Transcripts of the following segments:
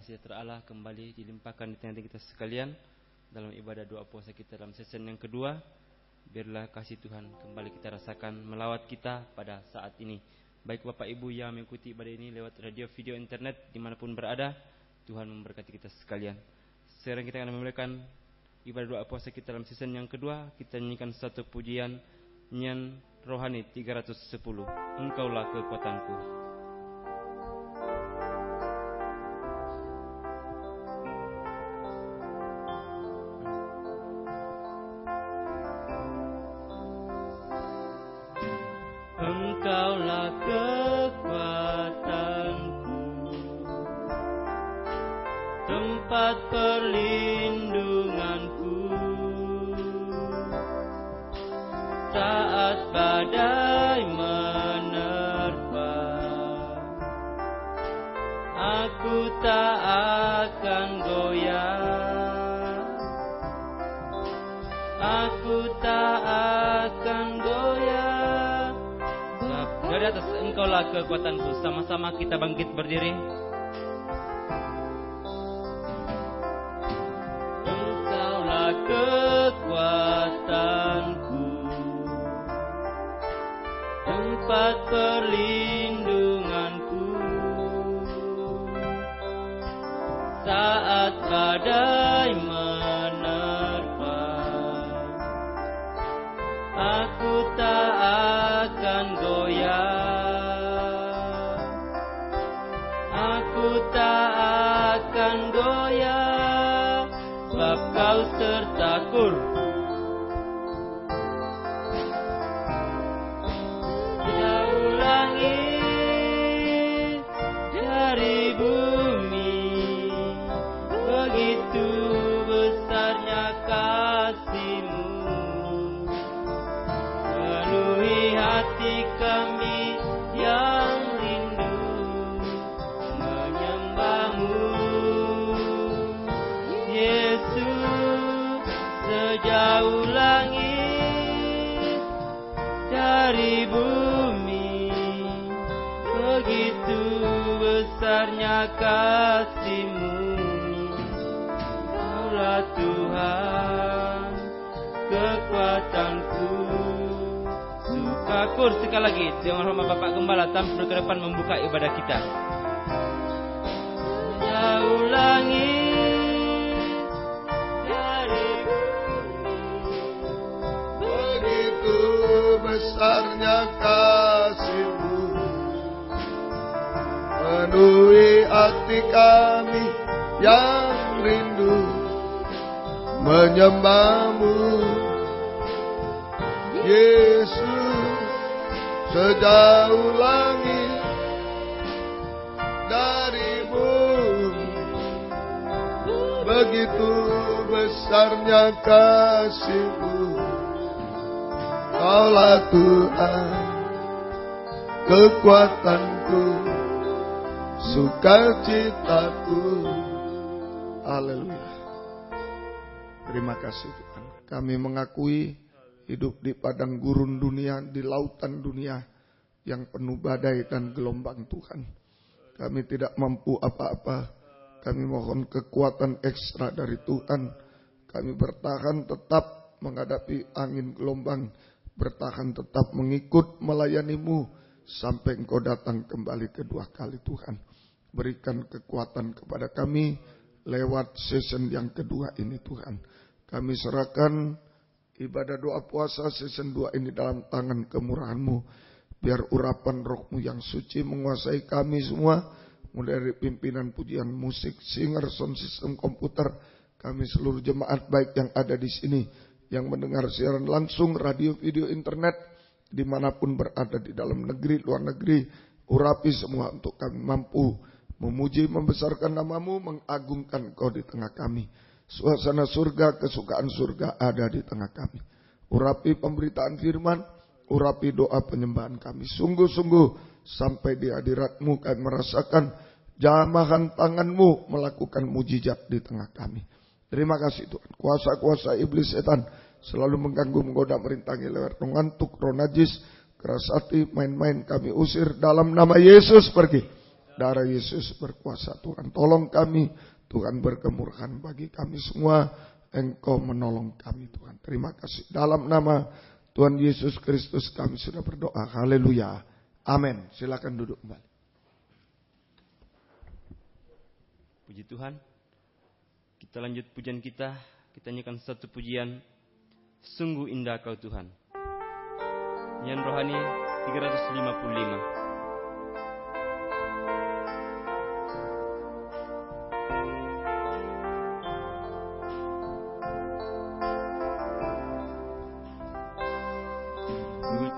sejahtera Allah kembali dilimpahkan di tengah-tengah kita sekalian dalam ibadah doa puasa kita dalam season yang kedua. Biarlah kasih Tuhan kembali kita rasakan melawat kita pada saat ini. Baik Bapak Ibu yang mengikuti ibadah ini lewat radio, video, internet, dimanapun berada, Tuhan memberkati kita sekalian. Sekarang kita akan memulakan ibadah doa puasa kita dalam season yang kedua. Kita nyanyikan satu pujian nyanyian rohani 310. Engkaulah kekuatanku. Engkaulah kekuatanku, tempat perlindunganku, saat badai menerpa, aku tak akan goyah, aku tak akan goyah. Dari atas, engkaulah kekuatanku. Sama-sama kita bangkit berdiri. Engkaulah kekuatanku, tempat perlindunganku, saat badai menerpa, aku tak akan goyah, aku tak akan goyah, sebab kau sertaku. Jauh langit dari bumi, begitu besarnya kasih-Mu, penuhi hati kami yang rindu menyembah-Mu. Yesus, sejauh langit dari bumi, begitu besarnya kasih-Mu. Kaulah Tuhan kekuatanku. Syukur sekali lagi dengan hormat Bapak Gembala tampil ke depan membuka ibadah kita. Jauh langit dari bumi, begitu besarnya kasih-Mu, penuhi hati kami yang rindu menyembah-Mu. Yesus, sejauh langit dari bumi, begitu besarnya kasih-Mu. Kaulah Tuhan kekuatanku, sukacitaku. Haleluya. Terima kasih Tuhan. Kami mengakui hidup di padang gurun dunia, di lautan dunia yang penuh badai dan gelombang Tuhan. Kami tidak mampu apa-apa. Kami mohon kekuatan ekstra dari Tuhan. Kami bertahan tetap menghadapi angin gelombang. Bertahan tetap mengikut melayani-Mu sampai Engkau datang kembali kedua kali Tuhan. Berikan kekuatan kepada kami lewat season yang kedua ini Tuhan. Kami serahkan ibadah doa puasa season 2 ini dalam tangan kemurahan-Mu. Biar urapan roh-Mu yang suci menguasai kami semua. Mulai dari pimpinan pujian musik, singer, sound system, komputer. Kami seluruh jemaat baik yang ada di sini. Yang mendengar siaran langsung, radio, video, internet. Dimanapun berada di dalam negeri, luar negeri. Urapi semua untuk kami mampu memuji, membesarkan nama-Mu, mengagungkan Kau di tengah kami. Suasana surga, kesukaan surga ada di tengah kami. Urapi pemberitaan firman, urapi doa penyembahan kami. Sungguh-sungguh sampai di hadirat-Mu kami merasakan jamahan tangan-Mu melakukan mujizat di tengah kami. Terima kasih Tuhan. Kuasa-kuasa iblis setan selalu mengganggu, menggoda, merintangi lewat roh ngantuk, roh najis, keras hati, main-main kami usir dalam nama Yesus pergi. Darah Yesus berkuasa Tuhan. Tolong kami, Tuhan berkemurahan bagi kami semua. Engkau menolong kami Tuhan. Terima kasih. Dalam nama Tuhan Yesus Kristus kami sudah berdoa. Haleluya. Amin. Silakan duduk kembali. Puji Tuhan. Kita lanjut pujian kita. Kita nyanyikan satu pujian. Sungguh indah Kau Tuhan. Nyanyian rohani 355.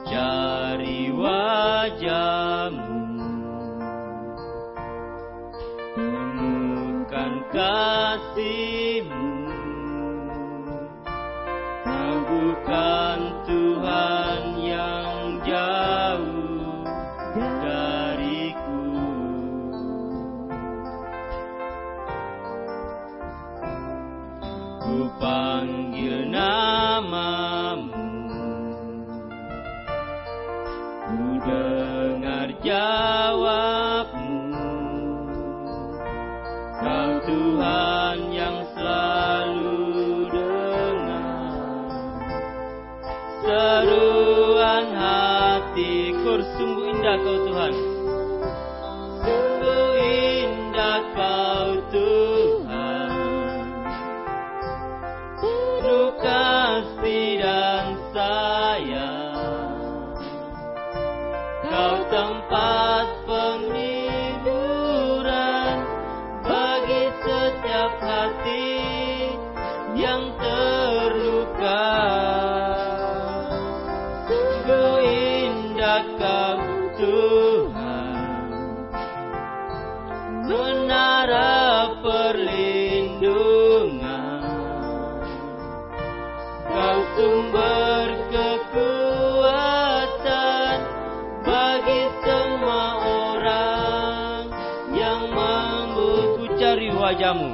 Cari wajah-Mu, temukan kasih-Mu, Kau bukan Tuhan yang jauh dariku. Ku panggil nama-Mu, ku dengar jawab-Mu, Kau Tuhan yang selalu dengar seruan hatiku. Sungguh indah Kau Tuhan. Sungguh indah Kau Tuhan, penuh kasih dan sayang. Kau tempat penghiburan bagi setiap hati yang terluka. Sungguh indah Kau Tuhan, menara perlindungan. Kau sumber kekuatan bagi semua orang yang mampu. Ku cari wajah-Mu,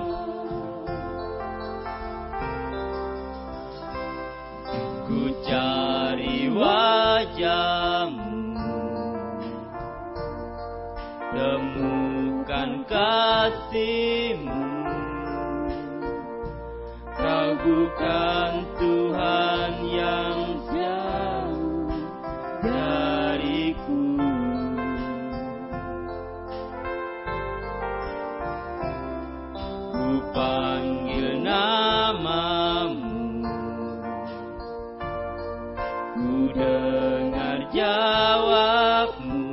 ku cari wajah-Mu, temukan kasih-Mu. Kau bukan Tuhan yang jauh dariku. Ku panggil nama-Mu, ku dengar jawab-Mu,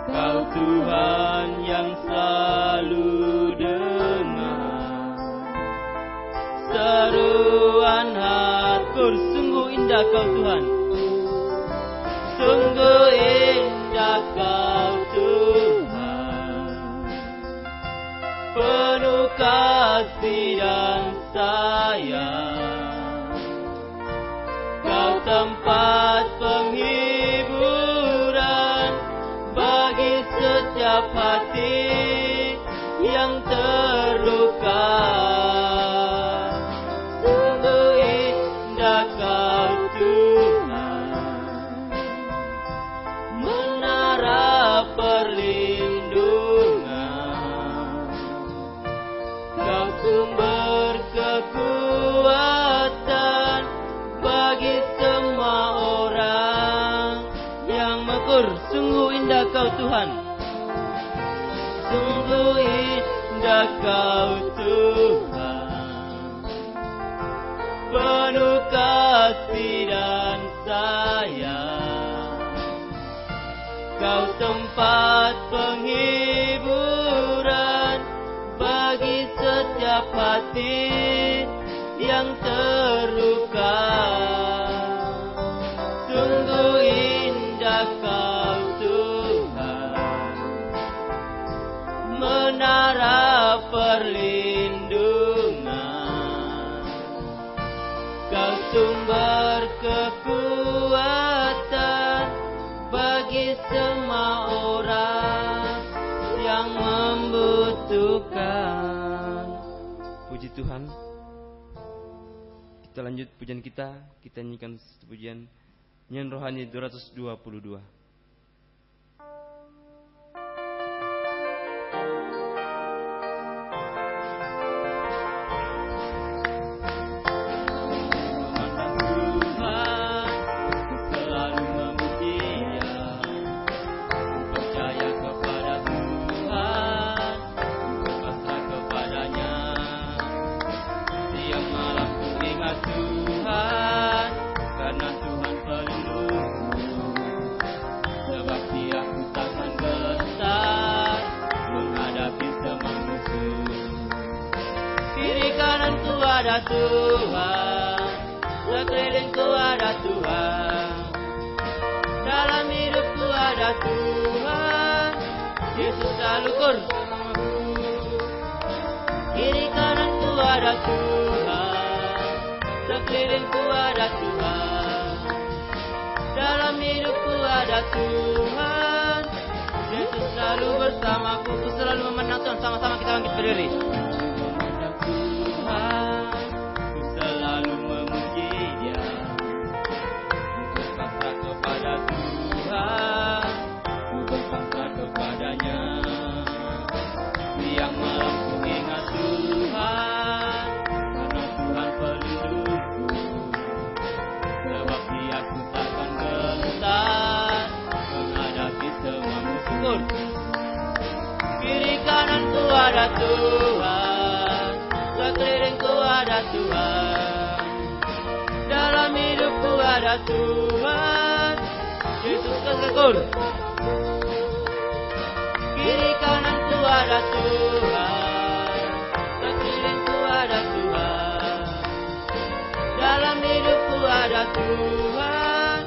Kau Tuhan yang selalu dengar seruan hatiku. Sungguh indah Kau Tuhan. Sungguh indah Kau Tuhan, penuh kasih dan sayang. Kau tempat penghiburan bagi setiap hati yang terluka. Sungguh indah Kau Tuhan, menara perlindungan. Kau sumber kekuatan bagi semua orang yang makmur. Sungguh indah Kau Tuhan. Sungguh indah Kau Tuhan, penuh kasih dan sayang. Kau tempat penghiburan bagi setiap hati yang terluka. Sungguh indah Kau Tuhan, menara perlindungan. Kau sumber kekuatan bagi semua orang yang membutuhkan. Puji Tuhan. Kita lanjut pujian kita. Kita nyanyikan pujian nyanyian rohani 222. ada Tuhan, sekelilingku ada Tuhan, dalam hidupku ada Tuhan. Yesus selalu bersamaku, kiri kananku ada Tuhan, sekelilingku ada Tuhan, dalam hidupku ada Tuhan. Yesus selalu bersamaku, ku selalu memandang Tuhan. Sama-sama kita bangkit berdiri. Memandang Tuhan, ku selalu memuji Dia, ku berpasrah kepada Tuhan, ku berpasrah kepadanya. Siang malam ku ingat Tuhan, karena Tuhan pelindungku, sebab Dia ku takkan gentar menghadapi semua musuh. Kiri kananku ada Tuhan, sekelilingku ada Tuhan, dalam hidupku ada Tuhan. Yesus kesekur. Kiri kananku ada Tuhan, sekelilingku ada Tuhan, dalam hidupku ada Tuhan.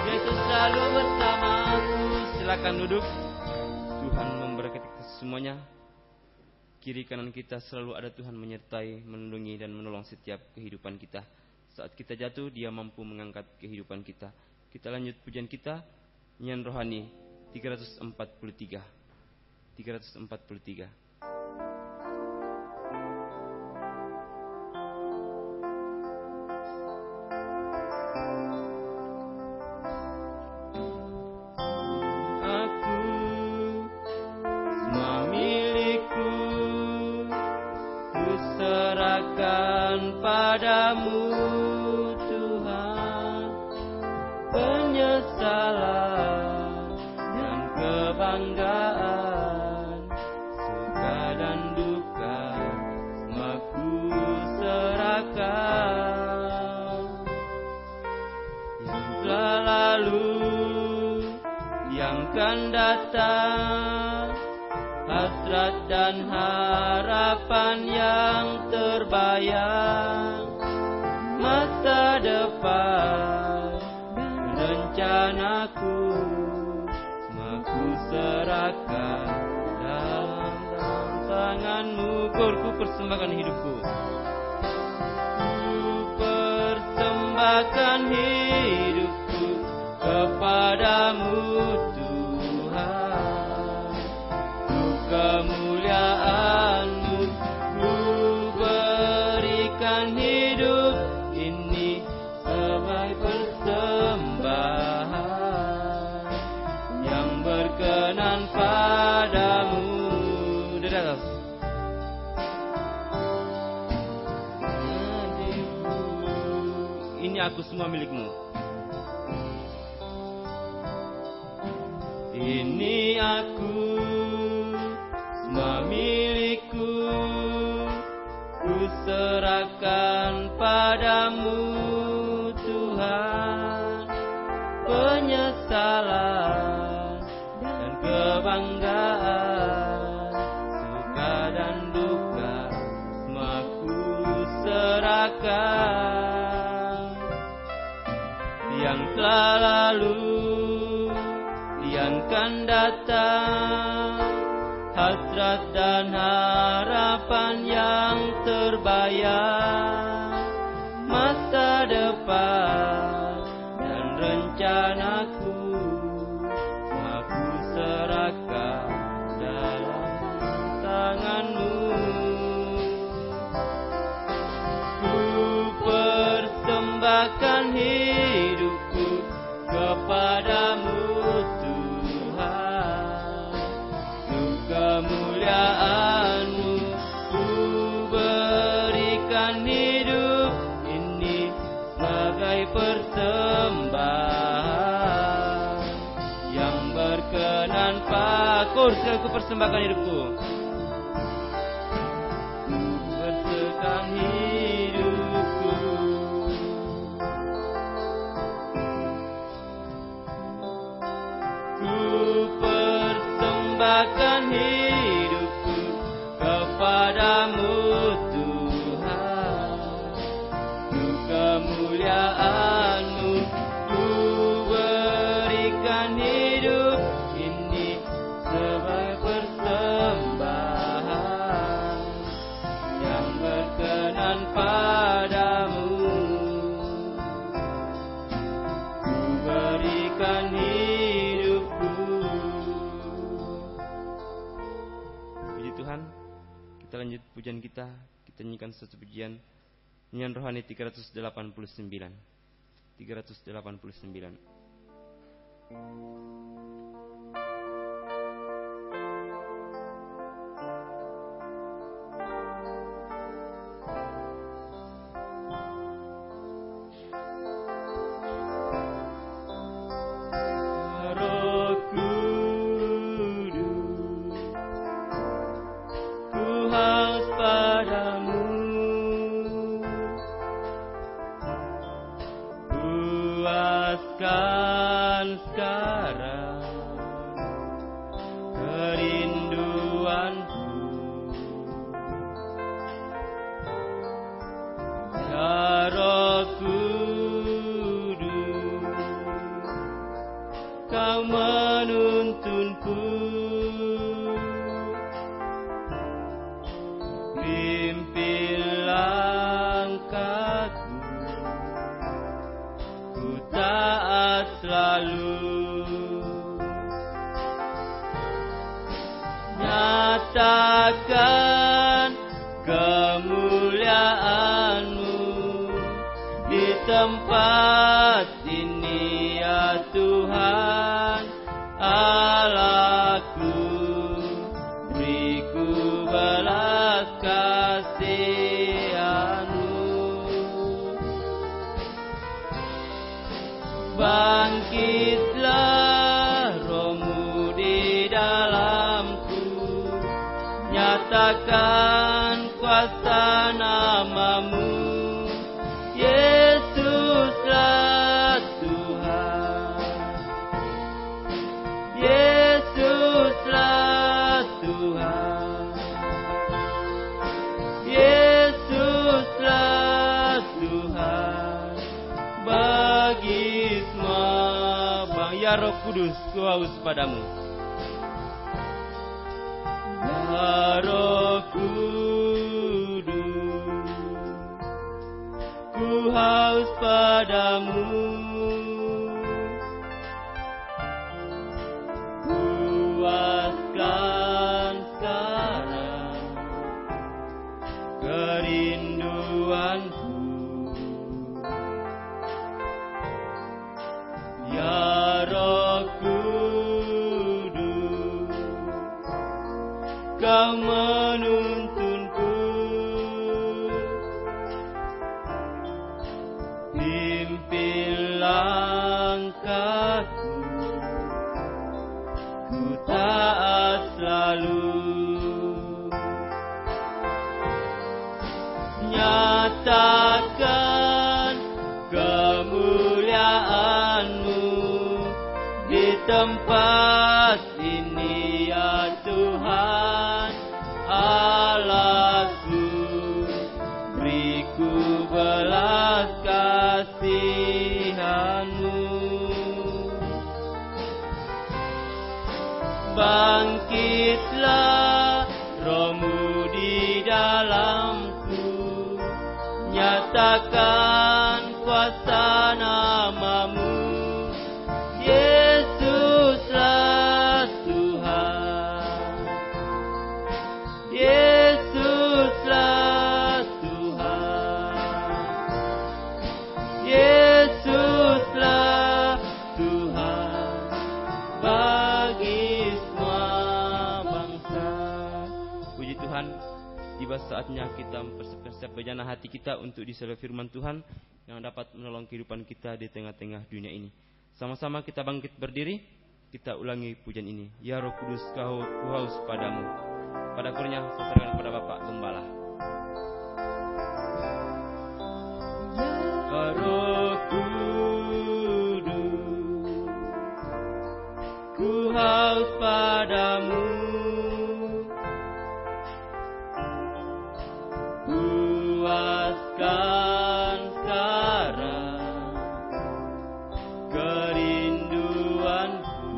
Yesus selalu bersamaku. Silakan duduk. Tuhan memberkati kita semuanya. Kiri kanan kita selalu ada Tuhan menyertai, melindungi dan menolong setiap kehidupan kita. Saat kita jatuh, Dia mampu mengangkat kehidupan kita. Kita lanjut pujian kita, nyanyian rohani 343. 343. Padamu Tuhan, penyesalan dan kebanggaan, suka dan duka, semua ku serahkan. Yang telah lalu, yang akan datang, hasrat dan harapan yang terbayang, masa depan rencanaku, semua ku serahkan dalam tangan-Mu. Ku persembahkan hidupku, ku persembahkan hidupku kepadamu Tuhan, untuk kemuliaan-Mu. Ku berikan hidup ini sebagai persembahan yang berkenan padamu. Dari atas. Ini aku semua milik-Mu. Ini aku semua milik-Ku, ku serahkan padamu Tuhan, penyesalan dan kebanggaan, suka dan duka, semua ku serahkan. Yang telah lalu, yang akan datang, hasrat dan harapan yang terbayang, masa depan dan rencanaku, aku serahkan dalam tangan-Mu. Ku persembahkan hidupku kepadamu Tuhan, untuk kemuliaan-Mu. Ku berikan hidup ini sebagai persembahan yang berkenan Pakur. Ku persembahkan hidupku, ku persembahkan hidupku. Ku persembahkan hidupku kepadamu Tuhan, Kita lanjut pujian kita nyanyikan satu pujian nyanyian rohani 389. 389. Nyatakan kemuliaan-Mu di tempat ini ya Tuhan Allahku, beriku belas kasihan-Mu. Bangkitlah Roh-Mu di dalamku, nyatakan kuasa nama-Mu. Yesuslah Tuhan, Yesuslah Tuhan, Yesuslah Tuhan. Bagi semua bang, ya Roh Kudus, ku haus padamu. Ya Roh Kudus, ku haus padamu. Puaskan sekarang kerinduanku. Ya Roh Kudus, Kau menuntunku, pimpin langkahku, ku taat selalu. Nyatakan kemuliaan-Mu di tempat ini ya Tuhan Allahku, beriku belas kasihan-Mu. Bangkitlah Roh-Mu di dalamku, nyatakan kuasa nama-Mu. Yesuslah Tuhan, Yesuslah Tuhan, Yesuslah Tuhan. Bagi semua bangsa. Puji Tuhan, tiba saatnya kita mempersiapkan bejana hati kita untuk disalurkan firman Tuhan yang dapat menolong kehidupan kita di tengah-tengah dunia ini. Sama-sama kita bangkit berdiri, kita ulangi pujian ini. Ya Roh Kudus, ku haus padamu. Pada akhirnya saya serahkan kepada Bapak Gembala. Ya Roh Kudus, ku haus padamu. Puaskan sekarang kerinduanku.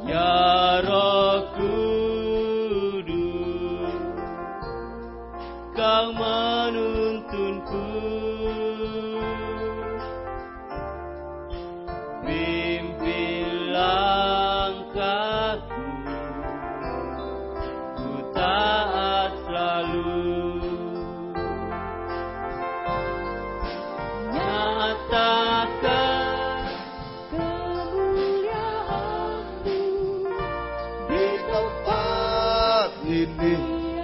Ya Roh Kudus,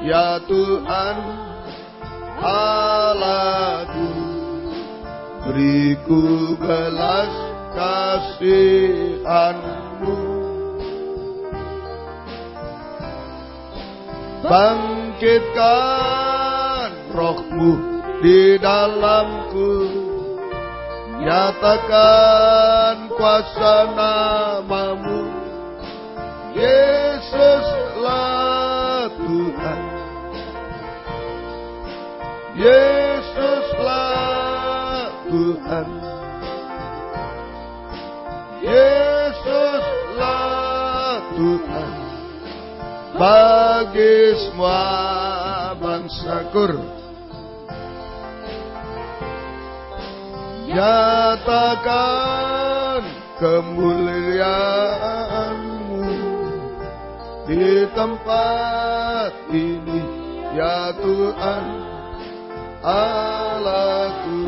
ya Tuhan Allahku, beriku belas kasihan-Mu. Bangkitkan roh-Mu di dalamku, nyatakan kuasa nama-Mu. Yesuslah Tuhan, Yesuslah Tuhan, Yesuslah Tuhan bagi semua bangsa. Nyatakan kemuliaan-Mu di tempat ini, ya Tuhan Allahku,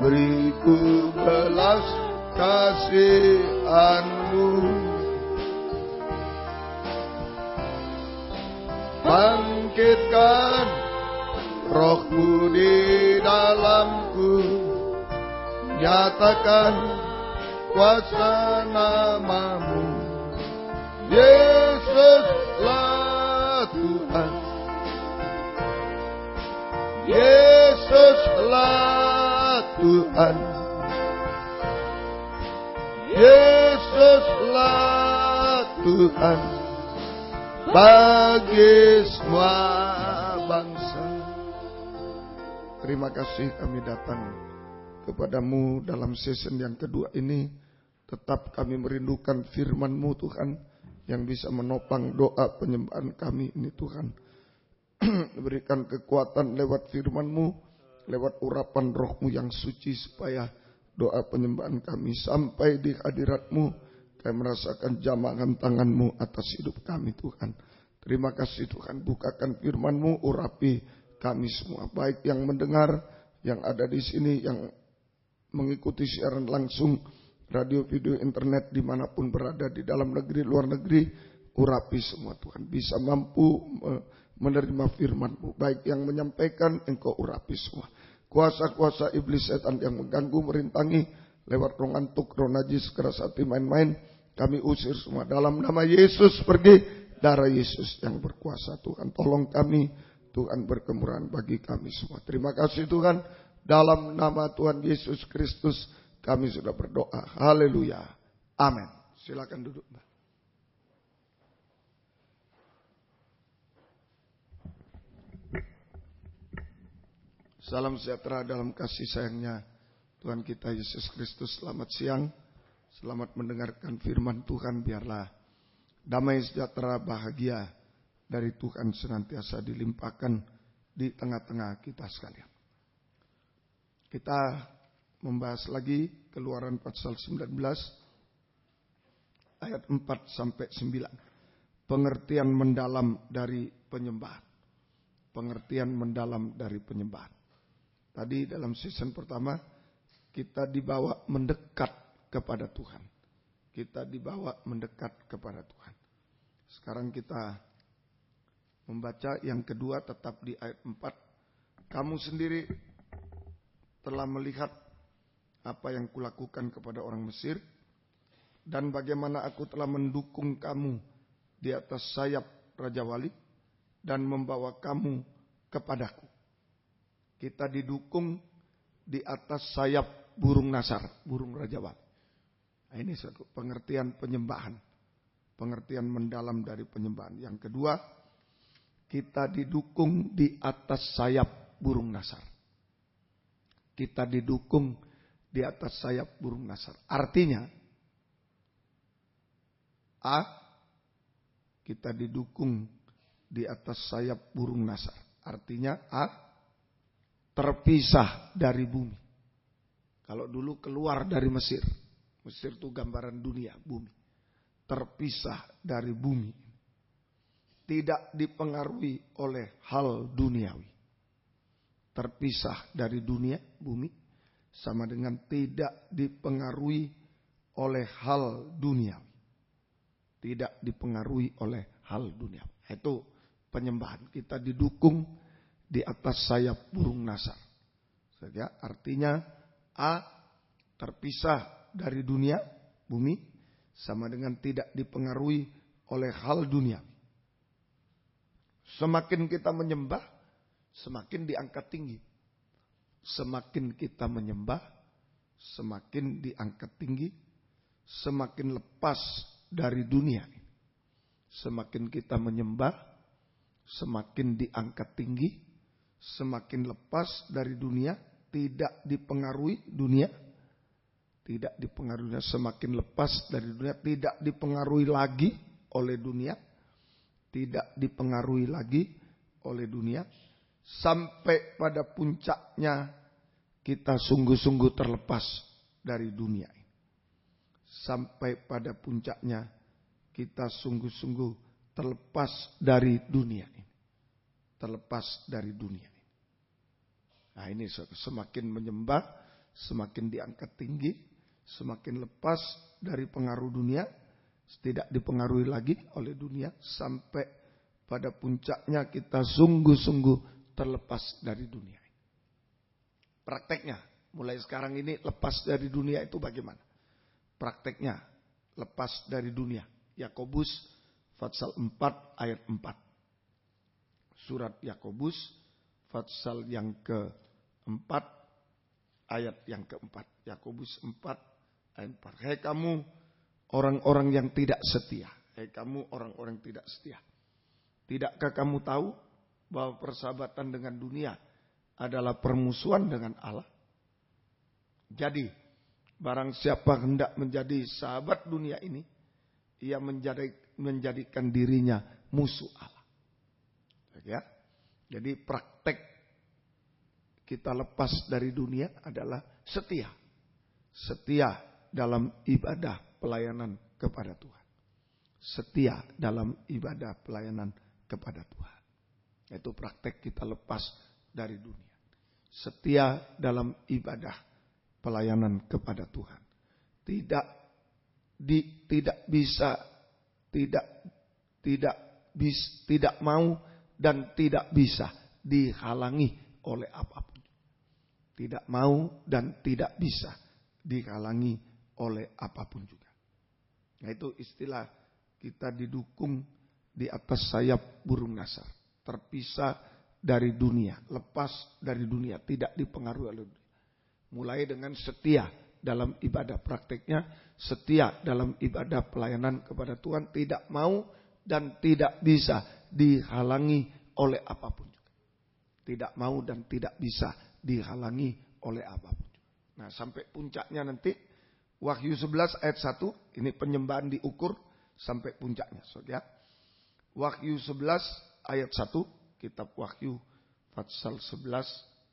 beriku belas kasihan-Mu. Bangkitkan roh-Mu di dalamku, nyatakan kuasa nama-Mu. Yesuslah Tuhan, Yesuslah Tuhan, Yesuslah Tuhan bagi semua bangsa. Terima kasih kami datang kepadamu dalam season yang kedua ini. Tetap kami merindukan firman-Mu Tuhan, yang bisa menopang doa penyembahan kami ini Tuhan. Berikan kekuatan lewat firman-Mu, lewat urapan roh-Mu yang suci, supaya doa penyembahan kami sampai di hadirat-Mu, kami merasakan jamahan tangan-Mu atas hidup kami Tuhan. Terima kasih Tuhan, bukakan firman-Mu, urapi kami semua, baik yang mendengar, yang ada di sini, yang mengikuti siaran langsung, radio, video, internet, dimanapun berada, di dalam negeri, luar negeri, urapi semua Tuhan, bisa mampu menerima firman-Mu, baik yang menyampaikan, Engkau urapi semua. Kuasa-kuasa iblis setan yang mengganggu, merintangi, lewat roh ngantuk, roh najis, keras hati, main-main, kami usir semua dalam nama Yesus. Pergi, darah Yesus yang berkuasa Tuhan. Tolong kami Tuhan, berkemurahan bagi kami semua. Terima kasih Tuhan, dalam nama Tuhan Yesus Kristus kami sudah berdoa. Haleluya. Amin. Silakan duduk, Mbak. Salam sejahtera dalam kasih sayangnya Tuhan kita Yesus Kristus. Selamat siang, selamat mendengarkan firman Tuhan. Biarlah damai, sejahtera, bahagia dari Tuhan senantiasa dilimpahkan di tengah-tengah kita sekalian. Kita membahas lagi Keluaran pasal 19 ayat 4 sampai 9. Pengertian mendalam dari penyembahan. Pengertian mendalam dari penyembahan. Tadi dalam season pertama kita dibawa mendekat kepada Tuhan. Kita dibawa mendekat kepada Tuhan. Sekarang kita membaca yang kedua, tetap di ayat 4. Kamu sendiri telah melihat apa yang kulakukan kepada orang Mesir, dan bagaimana aku telah mendukung kamu di atas sayap Raja Wali dan membawa kamu kepadaku. Kita didukung di atas sayap burung nasar, burung Raja Wali. Nah, ini satu pengertian penyembahan, pengertian mendalam dari penyembahan. Yang kedua, kita didukung di atas sayap burung nasar. Kita didukung di atas sayap burung nasar. Artinya, A, kita didukung di atas sayap burung nasar. Artinya A, terpisah dari bumi. Kalau dulu keluar dari Mesir. Mesir itu gambaran dunia, bumi. Terpisah dari bumi. Tidak dipengaruhi oleh hal duniawi. Terpisah dari dunia, bumi, sama dengan tidak dipengaruhi oleh hal duniawi. Tidak dipengaruhi oleh hal duniawi. Itu penyembahan. Kita didukung di atas sayap burung nasar. Artinya A, terpisah dari dunia, bumi, sama dengan tidak dipengaruhi oleh hal dunia. Semakin kita menyembah, semakin diangkat tinggi. Semakin kita menyembah, semakin diangkat tinggi, semakin lepas dari dunia. Semakin kita menyembah, semakin diangkat tinggi, semakin lepas dari dunia, tidak dipengaruhi dunia, tidak dipengaruhi, semakin lepas dari dunia, tidak dipengaruhi lagi oleh dunia, tidak dipengaruhi lagi oleh dunia, sampai pada puncaknya kita sungguh-sungguh terlepas dari dunia. Sampai pada puncaknya kita sungguh-sungguh terlepas dari dunia ini. Terlepas dari dunia ini. Nah ini semakin menyembah, semakin diangkat tinggi, semakin lepas dari pengaruh dunia, tidak dipengaruhi lagi oleh dunia, sampai pada puncaknya kita sungguh-sungguh terlepas dari dunia. Prakteknya, mulai sekarang ini lepas dari dunia itu bagaimana? Prakteknya, lepas dari dunia. Yakobus pasal 4 ayat 4. Surat Yakobus pasal yang ke-4 ayat yang ke-4. Yakobus 4 ayat 4. Hei kamu orang-orang yang tidak setia. Hei kamu orang-orang tidak setia. Tidakkah kamu tahu bahwa persahabatan dengan dunia adalah permusuhan dengan Allah? Jadi, barang siapa hendak menjadi sahabat dunia ini, ia menjadikan dirinya musuh Allah. Ya. Jadi praktek kita lepas dari dunia adalah setia. Setia dalam ibadah pelayanan kepada Tuhan. Setia dalam ibadah pelayanan kepada Tuhan. Itu praktek kita lepas dari dunia. Setia dalam ibadah pelayanan kepada Tuhan. Tidak mau dan tidak bisa dihalangi oleh apapun. Tidak mau dan tidak bisa dihalangi oleh apapun juga. Nah itu istilah kita didukung di atas sayap burung nasar. Terpisah dari dunia, lepas dari dunia, tidak dipengaruhi oleh dunia. Mulai dengan setia dalam ibadah prakteknya, setia dalam ibadah pelayanan kepada Tuhan, tidak mau dan tidak bisa dihalangi oleh apapun juga. Tidak mau dan tidak bisa dihalangi oleh apapun juga. Nah sampai puncaknya nanti, Wahyu 11 ayat 1, ini penyembahan diukur sampai puncaknya. Ya. Wahyu 11 ayat 1, kitab Wahyu pasal 11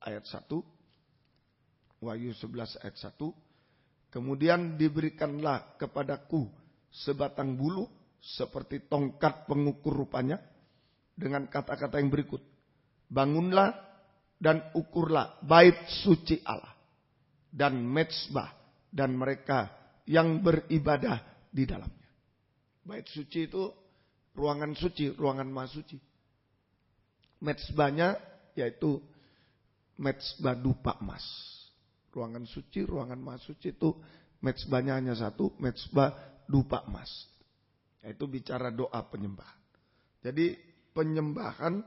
ayat 1. Wahyu 11 ayat 1. Kemudian diberikanlah kepadaku sebatang bulu seperti tongkat pengukur rupanya, dengan kata-kata yang berikut. Bangunlah dan ukurlah bait suci Allah dan mezbah dan mereka yang beribadah di dalamnya. Bait suci itu ruangan suci, ruangan maha suci. Mezbahnya yaitu mezbah dupa emas. Ruangan suci, ruangan maha suci itu mezbahnya hanya satu, mezbah dupa emas. Yaitu bicara doa penyembahan. Jadi penyembahan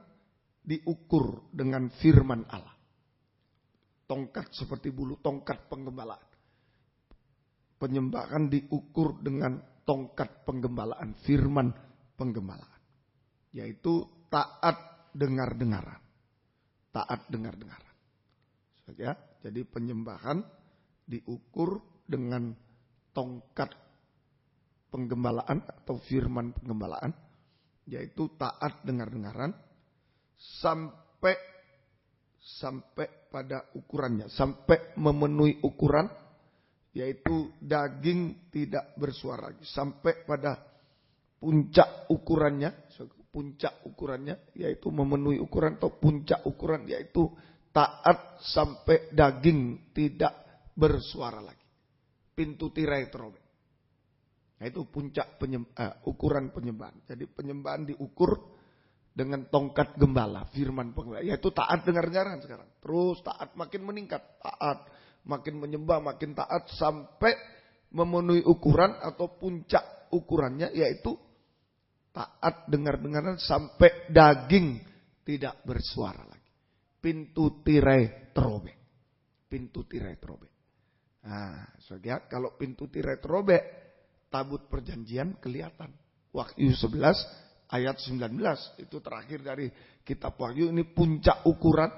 diukur dengan firman Allah. Tongkat seperti bulu, tongkat penggembalaan. Penyembahan diukur dengan tongkat penggembalaan, firman penggembalaan. Yaitu taat dengar-dengaran. Taat dengar-dengaran. Ya, jadi penyembahan diukur dengan tongkat penggembalaan atau firman penggembalaan, yaitu taat dengar-dengaran sampai pada ukurannya, sampai memenuhi ukuran, yaitu daging tidak bersuara lagi, sampai pada puncak ukurannya yaitu memenuhi ukuran atau puncak ukuran, yaitu taat sampai daging tidak bersuara lagi, pintu tirai terobek. Nah, itu puncak ukuran penyembahan. Jadi penyembahan diukur dengan tongkat gembala, firman penggembala, yaitu taat dengar-dengaran sekarang. Terus taat makin meningkat, taat makin menyembah, makin taat sampai memenuhi ukuran atau puncak ukurannya, yaitu taat dengar-dengaran sampai daging tidak bersuara lagi. Pintu tirai terobek. Pintu tirai terobek. Nah, saudara, kalau pintu tirai terobek, tabut perjanjian kelihatan. Wahyu 11 ayat 19 itu terakhir dari kitab Wahyu, ini puncak ukuran.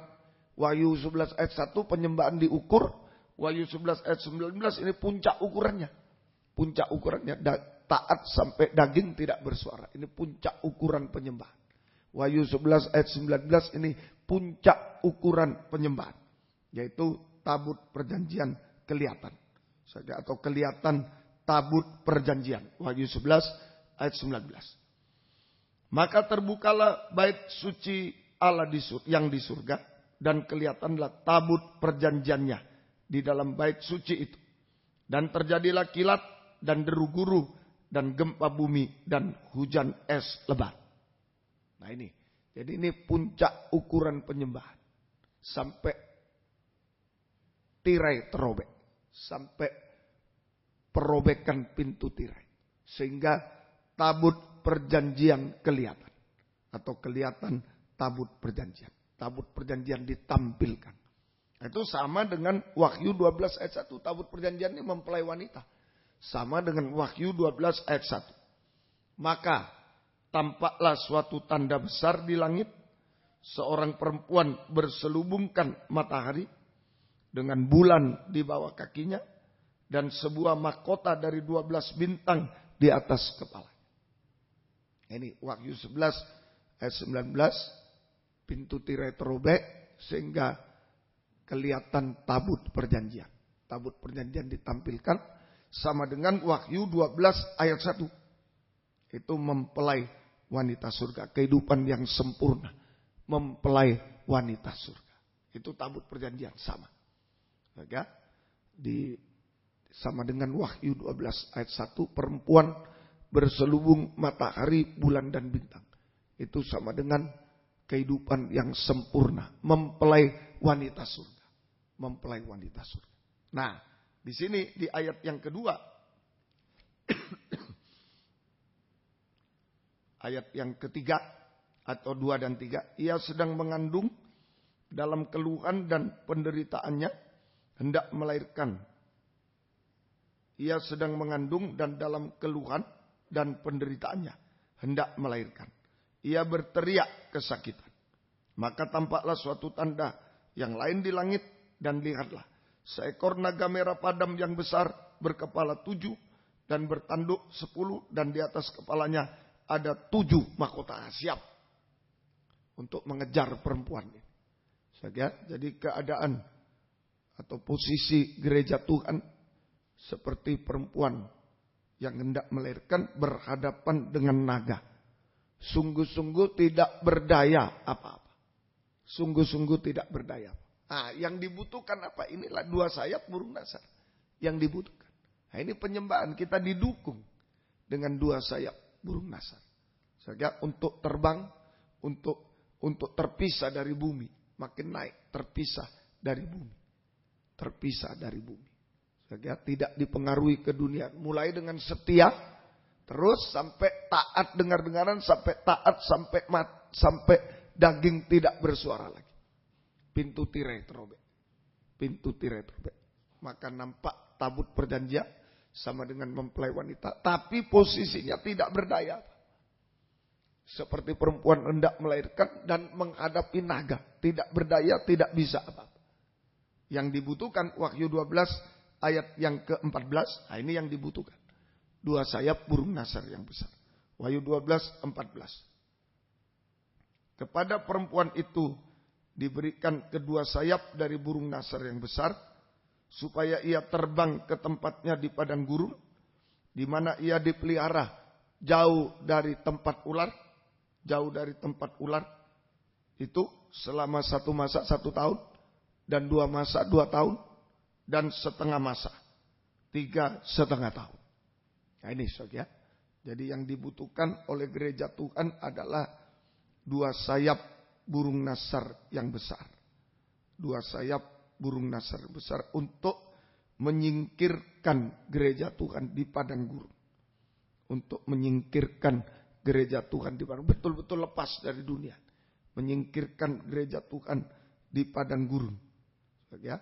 Wahyu 11 ayat 1 penyembahan diukur, Wahyu 11 ayat 19 ini puncak ukurannya. Puncak ukurannya taat sampai daging tidak bersuara. Ini puncak ukuran penyembahan. Wahyu 11 ayat 19 ini puncak ukuran penyembahan, yaitu tabut perjanjian kelihatan. Atau kelihatan tabut perjanjian. Wahyu 11 ayat 19. Maka terbukalah bait suci Allah yang di surga, dan kelihatanlah tabut perjanjiannya di dalam bait suci itu. Dan terjadilah kilat dan deru guru dan gempa bumi dan hujan es lebat. Nah ini, jadi ini puncak ukuran penyembahan. Sampai tirai terobek. Sampai perobekan pintu tirai. Sehingga tabut perjanjian kelihatan. Atau kelihatan tabut perjanjian. Tabut perjanjian ditampilkan. Itu sama dengan Wahyu 12 ayat 1. Tabut perjanjian ini mempelai wanita. Sama dengan Wahyu 12 ayat 1. Maka tampaklah suatu tanda besar di langit. Seorang perempuan berselubungkan matahari dengan bulan di bawah kakinya. Dan sebuah mahkota dari 12 bintang di atas kepala. Ini Wahyu 11 ayat 19. Pintu tirai terobek sehingga kelihatan tabut perjanjian. Tabut perjanjian ditampilkan sama dengan Wahyu 12 ayat 1. Itu mempelai wanita surga. Kehidupan yang sempurna. Mempelai wanita surga. Itu tabut perjanjian sama. Maka sama dengan Wahyu 12 ayat 1. Perempuan berselubung matahari, bulan dan bintang. Itu sama dengan kehidupan yang sempurna. Mempelai wanita surga. Mempelai wanita surga. Nah, di sini di ayat yang kedua. Ayat yang ketiga atau 2 dan 3. Ia sedang mengandung dalam keluhan dan penderitaannya hendak melahirkan. Ia sedang mengandung dan dalam keluhan dan penderitaannya hendak melahirkan. Ia berteriak kesakitan. Maka tampaklah suatu tanda yang lain di langit, dan lihatlah seekor naga merah padam yang besar berkepala 7 dan bertanduk 10, dan di atas kepalanya ada 7 mahkota. Siap untuk mengejar perempuan ini. Jadi keadaan atau posisi gereja Tuhan seperti perempuan yang hendak melahirkan berhadapan dengan naga. Sungguh-sungguh tidak berdaya apa-apa. Sungguh-sungguh tidak berdaya. Nah, yang dibutuhkan apa? Inilah 2 sayap burung nasar. Yang dibutuhkan. Nah, ini penyembahan kita didukung dengan 2 sayap burung nasar. Sehingga untuk terbang, untuk terpisah dari bumi. Makin naik, terpisah dari bumi. Terpisah dari bumi. Sehingga tidak dipengaruhi ke dunia. Mulai dengan setia, terus sampai taat dengar-dengaran, sampai taat, sampai daging tidak bersuara lagi. Pintu tirai terobek. Pintu tirai terobek. Maka nampak tabut perjanjian sama dengan mempelai wanita. Tapi posisinya tidak berdaya. Seperti perempuan hendak melahirkan dan menghadapi naga. Tidak berdaya, tidak bisa apa-apa. Yang dibutuhkan Wahyu 12 ayat yang ke-14. Nah, ini yang dibutuhkan. 2 sayap burung nasar yang besar. Wahyu 12:14. Kepada perempuan itu diberikan kedua sayap dari burung nasar yang besar, supaya ia terbang ke tempatnya di padang gurun, di mana ia dipelihara jauh dari tempat ular, itu selama 1 masa 1 tahun, dan 2 masa 2 tahun, dan setengah masa 3,5 tahun. Nah ini saudara. Jadi yang dibutuhkan oleh gereja Tuhan adalah 2 sayap burung nasar yang besar. 2 sayap burung nasar besar untuk menyingkirkan gereja Tuhan di padang gurun. Untuk menyingkirkan gereja Tuhan di padang, betul-betul lepas dari dunia. Menyingkirkan gereja Tuhan di padang gurun. Ya,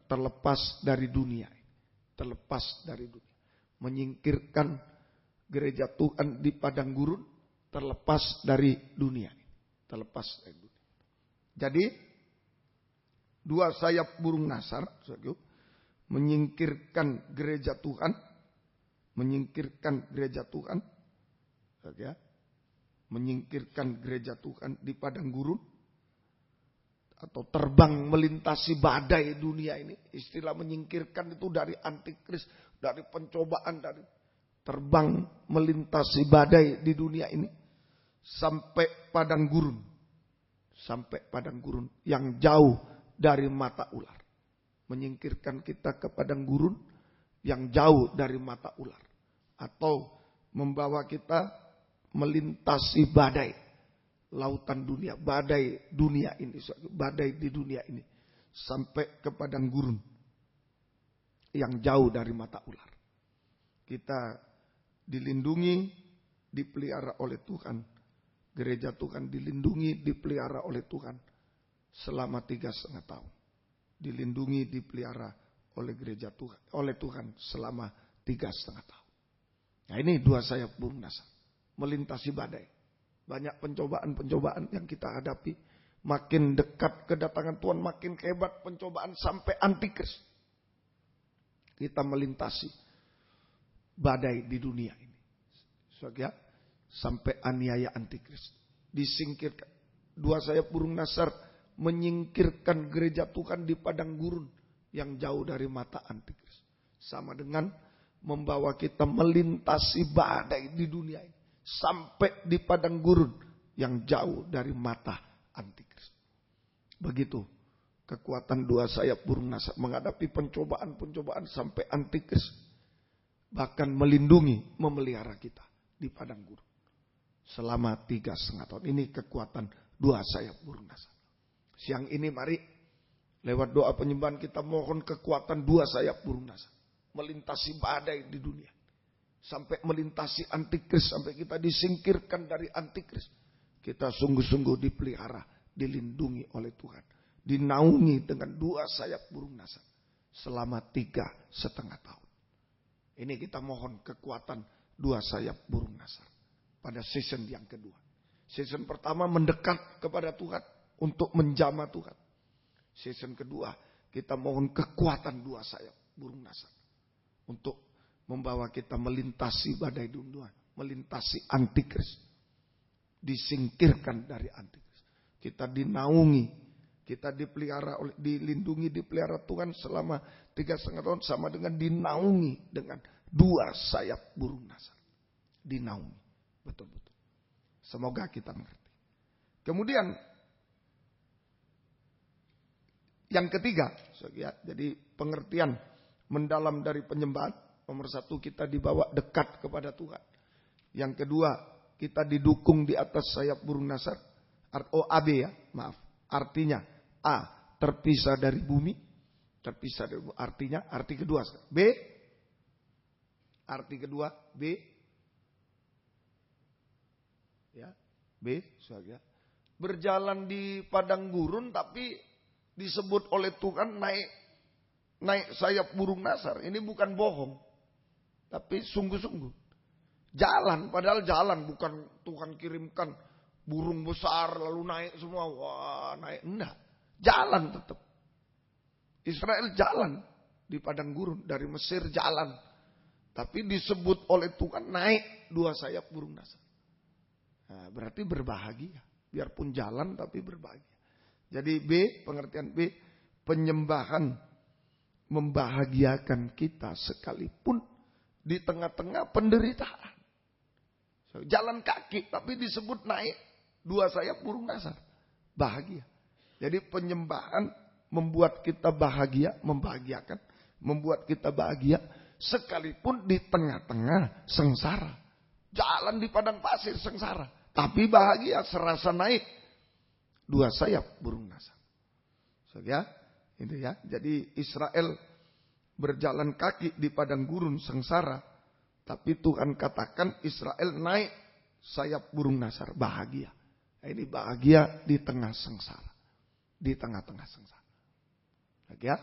terlepas dari dunia. Terlepas dari dunia. Menyingkirkan gereja Tuhan di padang gurun, terlepas dari dunia. Terlepas dari dunia. Jadi 2 sayap burung nasar menyingkirkan gereja Tuhan, menyingkirkan gereja Tuhan, ya, menyingkirkan gereja Tuhan di padang gurun, atau terbang melintasi badai dunia ini. Istilah menyingkirkan itu dari antikris, dari pencobaan, dari terbang melintasi badai di dunia ini sampai padang gurun, sampai padang gurun yang jauh dari mata ular. Menyingkirkan kita ke padang gurun yang jauh dari mata ular. Atau membawa kita melintasi badai. Lautan dunia, badai dunia ini. Badai di dunia ini. Sampai ke padang gurun yang jauh dari mata ular. Kita dilindungi, dipelihara oleh Tuhan. Gereja Tuhan dilindungi, dipelihara oleh Tuhan selama 3,5 tahun. Dilindungi, dipelihara oleh gereja Tuhan, oleh Tuhan selama 3,5 tahun. Nah, ini 2 sayap burung nasar melintasi badai. Banyak pencobaan-pencobaan yang kita hadapi. Makin dekat kedatangan Tuhan, makin hebat pencobaan sampai antikris. Kita melintasi badai di dunia ini. Ya, sampai aniaya antikris. Disingkirkan. 2 sayap burung nasar menyingkirkan gereja Tuhan di padang gurun yang jauh dari mata antikris. Sama dengan membawa kita melintasi badai di dunia ini. Sampai di padang gurun yang jauh dari mata antikris. Begitu kekuatan 2 sayap burung nasar menghadapi pencobaan-pencobaan sampai antikris. Bahkan melindungi, memelihara kita di padang gurun. Selama 3,5 tahun. Ini kekuatan 2 sayap burung nasar. Siang ini mari lewat doa penyembahan kita mohon kekuatan 2 sayap burung nasar. Melintasi badai di dunia. Sampai melintasi antikris. Sampai kita disingkirkan dari antikris. Kita sungguh-sungguh dipelihara, dilindungi oleh Tuhan. Dinaungi dengan 2 sayap burung nasar. Selama 3,5 tahun. Ini kita mohon kekuatan 2 sayap burung nasar. Pada season yang kedua. Season pertama mendekat kepada Tuhan. Untuk menjamah Tuhan. Season kedua kita mohon kekuatan 2 sayap burung nasar. Untuk membawa kita melintasi badai dunia. Melintasi antikris. Disingkirkan dari antikris. Kita dinaungi. Kita dipelihara, dilindungi, dipelihara Tuhan selama 3,5 tahun. Sama dengan dinaungi dengan 2 sayap burung nasar. Dinaungi. Betul-betul. Semoga kita mengerti. Kemudian yang ketiga, jadi pengertian mendalam dari penyembahan. Nomor 1, kita dibawa dekat kepada Tuhan. Yang kedua, kita didukung di atas sayap burung nasar. AB ya, maaf. Artinya A, terpisah dari bumi. Terpisah dari bumi. Artinya, arti kedua. B, arti kedua, B. Ya, B, berjalan di padang gurun tapi disebut oleh Tuhan naik sayap burung nasar. Ini bukan bohong. Tapi sungguh-sungguh. Jalan, padahal jalan. Bukan Tuhan kirimkan burung besar lalu naik semua. Wah, naik. Enggak. Jalan tetap. Israel jalan di padang gurun. Dari Mesir jalan. Tapi disebut oleh Tuhan naik 2 sayap burung nasar. Nah, berarti berbahagia. Biarpun jalan tapi berbahagia. Jadi B, pengertian B, penyembahan membahagiakan kita sekalipun di tengah-tengah penderitaan. Jalan kaki tapi disebut naik 2 sayap burung nasar. Bahagia. Jadi penyembahan membuat kita bahagia, membahagiakan, membuat kita bahagia sekalipun di tengah-tengah sengsara. Jalan di padang pasir sengsara, Tapi bahagia serasa naik 2 sayap burung nasar. Ya, itu ya. Jadi Israel berjalan kaki di padang gurun sengsara, tapi Tuhan katakan Israel naik sayap burung nasar, bahagia. Nah, ini bahagia di tengah sengsara, di tengah-tengah sengsara. Ya,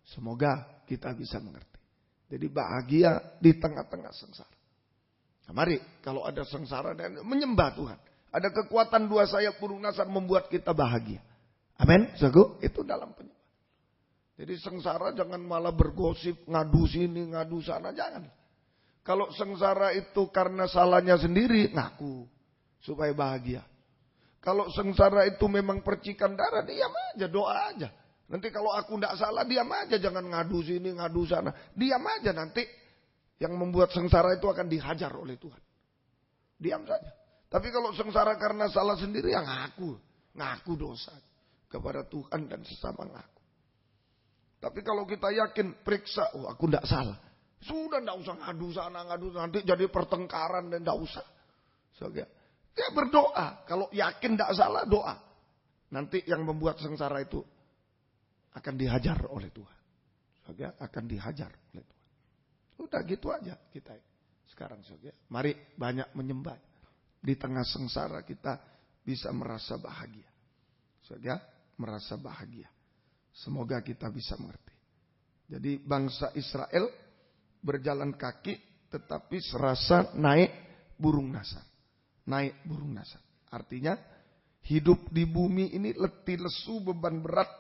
semoga kita bisa mengerti. Jadi bahagia di tengah-tengah sengsara. Nah, mari kalau ada sengsara dan menyembah Tuhan, ada kekuatan 2 sayap burung nasar membuat kita bahagia. Amin, saudaraku, itu dalam penyembah. Jadi sengsara jangan malah bergosip, ngadu sini, ngadu sana, jangan. Kalau sengsara itu karena salahnya sendiri, ngaku supaya bahagia. Kalau sengsara itu memang percikan darah, diam aja, doa aja. Nanti kalau aku tidak salah, diam aja, jangan ngadu sini, ngadu sana. Diam aja, nanti yang membuat sengsara itu akan dihajar oleh Tuhan. Diam saja. Tapi kalau sengsara karena salah sendiri, ya ngaku dosa kepada Tuhan dan sesama ngaku. Tapi kalau kita yakin, periksa, aku tidak salah. Sudah tidak usah ngadu sana, ngadu nanti jadi pertengkaran dan tidak usah. Ya berdoa, kalau yakin tidak salah, doa. Nanti yang membuat sengsara itu akan dihajar oleh Tuhan. Akan dihajar oleh Tuhan. Udah gitu aja kita sekarang. Mari banyak menyembah. Di tengah sengsara kita bisa merasa bahagia. Merasa bahagia. Semoga kita bisa mengerti. Jadi bangsa Israel berjalan kaki tetapi serasa naik burung nasar. Naik burung nasar. Artinya hidup di bumi ini letih lesu beban berat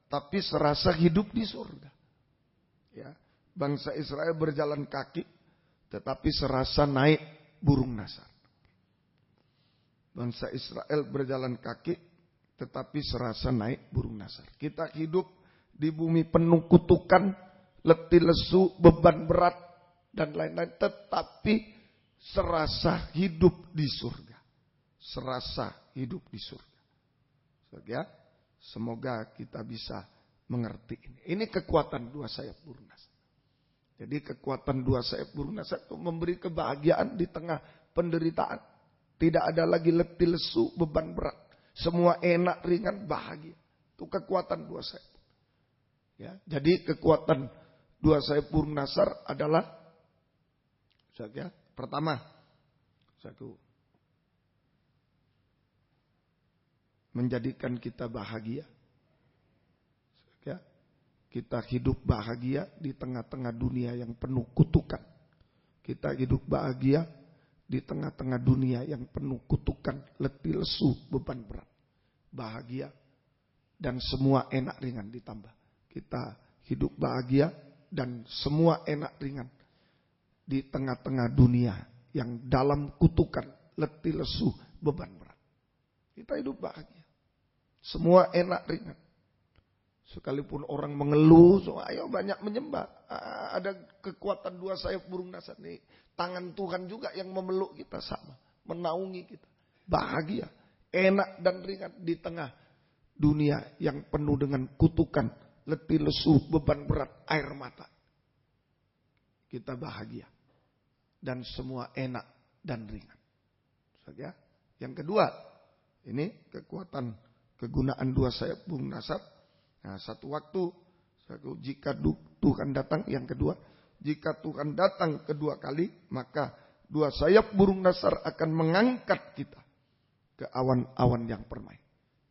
tapi serasa hidup di surga. Ya, bangsa Israel berjalan kaki tetapi serasa naik burung nasar. Bangsa Israel berjalan kaki tetapi serasa naik burung nasar. Kita hidup di bumi penuh kutukan, letih lesu, beban berat, dan lain-lain. Tetapi serasa hidup di surga. Serasa hidup di surga. Ya, semoga kita bisa mengerti ini. Ini kekuatan 2 sayap burung nasar. Jadi kekuatan 2 sayap burung nasar itu memberi kebahagiaan di tengah penderitaan. Tidak ada lagi letih lesu, beban berat. Semua enak, ringan, bahagia. Itu kekuatan 2 sayap. Ya, jadi kekuatan 2 sayap burung nasar adalah pertama, menjadikan kita bahagia. Kita hidup bahagia di tengah-tengah dunia yang penuh kutukan. Kita hidup bahagia di tengah-tengah dunia yang penuh kutukan, letih lesu, beban berat. Bahagia dan semua enak ringan ditambah. Kita hidup bahagia dan semua enak ringan di tengah-tengah dunia yang dalam kutukan, letih lesu, beban berat. Kita hidup bahagia. Semua enak ringan. Sekalipun orang mengeluh, ayo banyak menyembah. Ada kekuatan 2 sayap burung nasar nih. Tangan Tuhan juga yang memeluk kita sama. Menaungi kita. Bahagia. Enak dan ringan di tengah dunia yang penuh dengan kutukan, letih lesu, beban berat, air mata. Kita bahagia. Dan semua enak dan ringan. Yang kedua, ini kekuatan kegunaan 2 sayap burung nasar. Nah, satu waktu jika Tuhan datang, yang kedua, jika Tuhan datang kedua kali, maka 2 sayap burung nasar akan mengangkat kita ke awan-awan yang permai.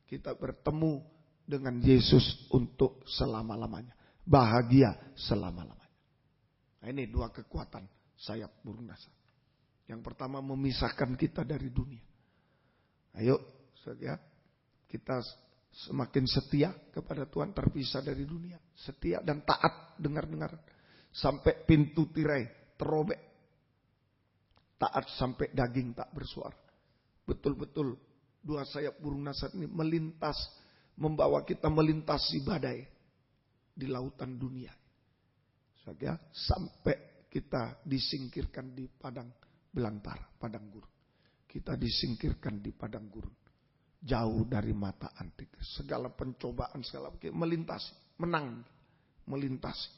Kita bertemu dengan Yesus untuk selama-lamanya. Bahagia selama-lamanya. Nah, ini 2 kekuatan sayap burung nasar. Yang pertama memisahkan kita dari dunia. Ayo, kita semakin setia kepada Tuhan, terpisah dari dunia. Setia dan taat, dengar-dengar. Sampai pintu tirai terobek. Taat sampai daging tak bersuara. Betul-betul 2 sayap burung nasar ini melintas. Membawa kita melintasi badai di lautan dunia. Sampai kita disingkirkan di padang belantara, padang gurun. Kita disingkirkan di padang gurun. Jauh dari mata antikrist. Segala pencobaan, segala melintasi, menang, melintasi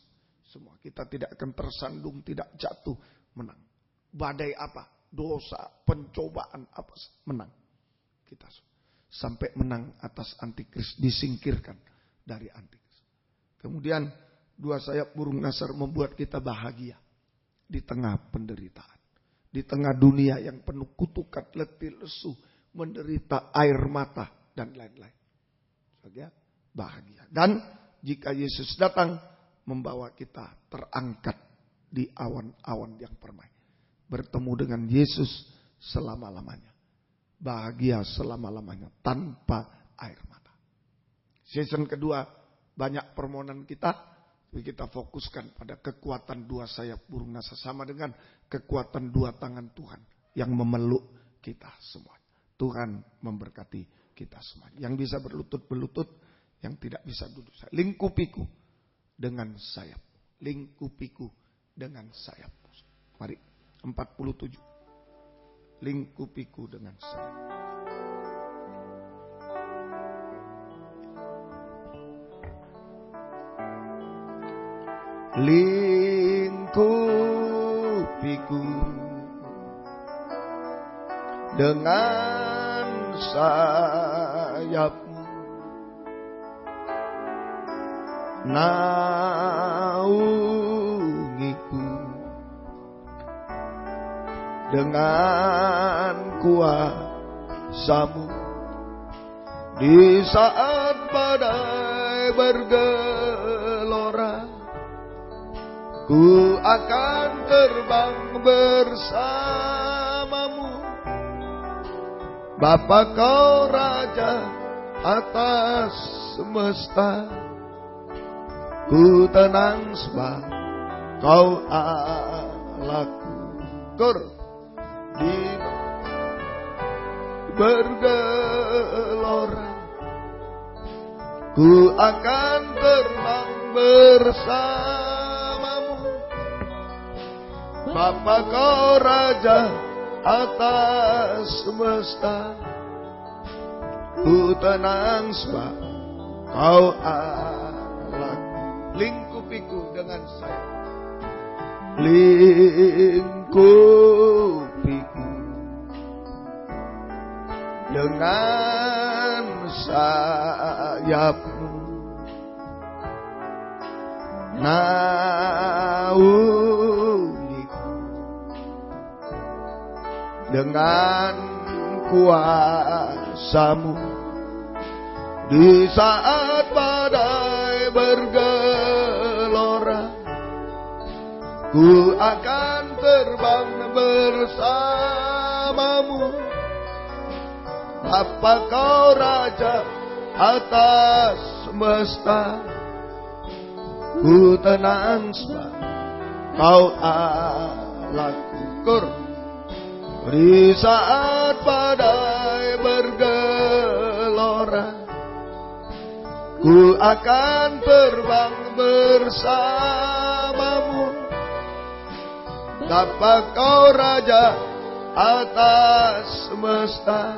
semua. Kita tidak akan tersandung, tidak jatuh, menang. Badai apa? Dosa, pencobaan apa? Menang. kita. Sampai menang atas antikris, disingkirkan dari antikris. Kemudian 2 sayap burung nasar membuat kita bahagia di tengah penderitaan. Di tengah dunia yang penuh kutukan, letih, lesu, menderita, air mata, dan lain-lain. Saja bahagia. Dan jika Yesus datang, membawa kita terangkat di awan-awan yang permai. Bertemu dengan Yesus selama-lamanya. Bahagia selama-lamanya tanpa air mata. Season kedua, banyak permohonan kita. Kita fokuskan pada kekuatan 2 sayap burung nasar. Sama dengan kekuatan 2 tangan Tuhan yang memeluk kita semua. Tuhan memberkati kita semua. Yang bisa berlutut-berlutut, yang tidak bisa duduk. Lingkupiku dengan sayap. Lingkupiku dengan sayap. Mari, 47. Lingkupiku dengan sayap. Lingkupiku dengan sayap-Mu, naungiku dengan kuasa-Mu di saat badai bergelora. Ku akan terbang bersama-Mu, Bapa Kau Raja atas semesta. Ku tenang sebab Kau Allahku. Di bergelora, ku akan terbang bersama-Mu, Bapa Kau Raja atas semesta. Ku tenang sebab Kau Allahku. Lingkupiku dengan sayap. Lingkupiku dengan sayap-Mu, naungiku dengan kuasa-Mu di saat badai bergelora. Ku akan terbang bersama-Mu, Bapa Kau Raja atas semesta. Ku tenang sebab Kau Allahku. Di saat badai bergelora, ku akan terbang bersama-Mu, Bapa Kau Raja atas semesta.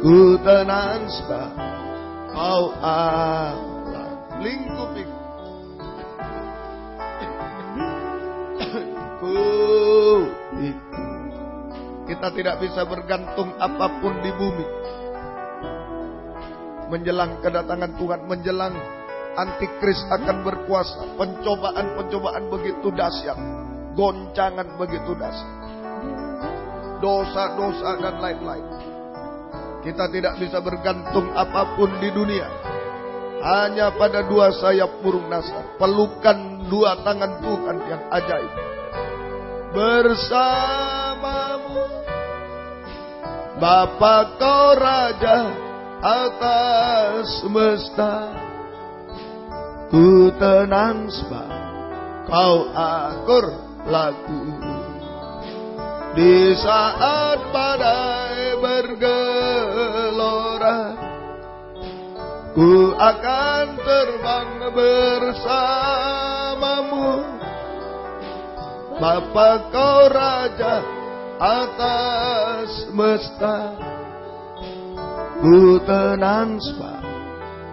Ku tenang sebab Kau Allah. Lingkupiku kita tidak bisa bergantung apapun di bumi. Menjelang kedatangan Tuhan, menjelang antikris akan berkuasa, pencobaan-pencobaan begitu dahsyat, goncangan begitu dahsyat, dosa-dosa dan lain-lain. Kita tidak bisa bergantung apapun di dunia, hanya pada 2 sayap burung nasar, pelukan 2 tangan Tuhan yang ajaib. Bersama-Mu, Bapa Kau Raja atas semesta. Ku tenang sebab Kau akur laku. Di saat badai bergelora, ku akan terbang bersama-Mu, Bapa Kau Raja atas semesta. Ku tenang sebab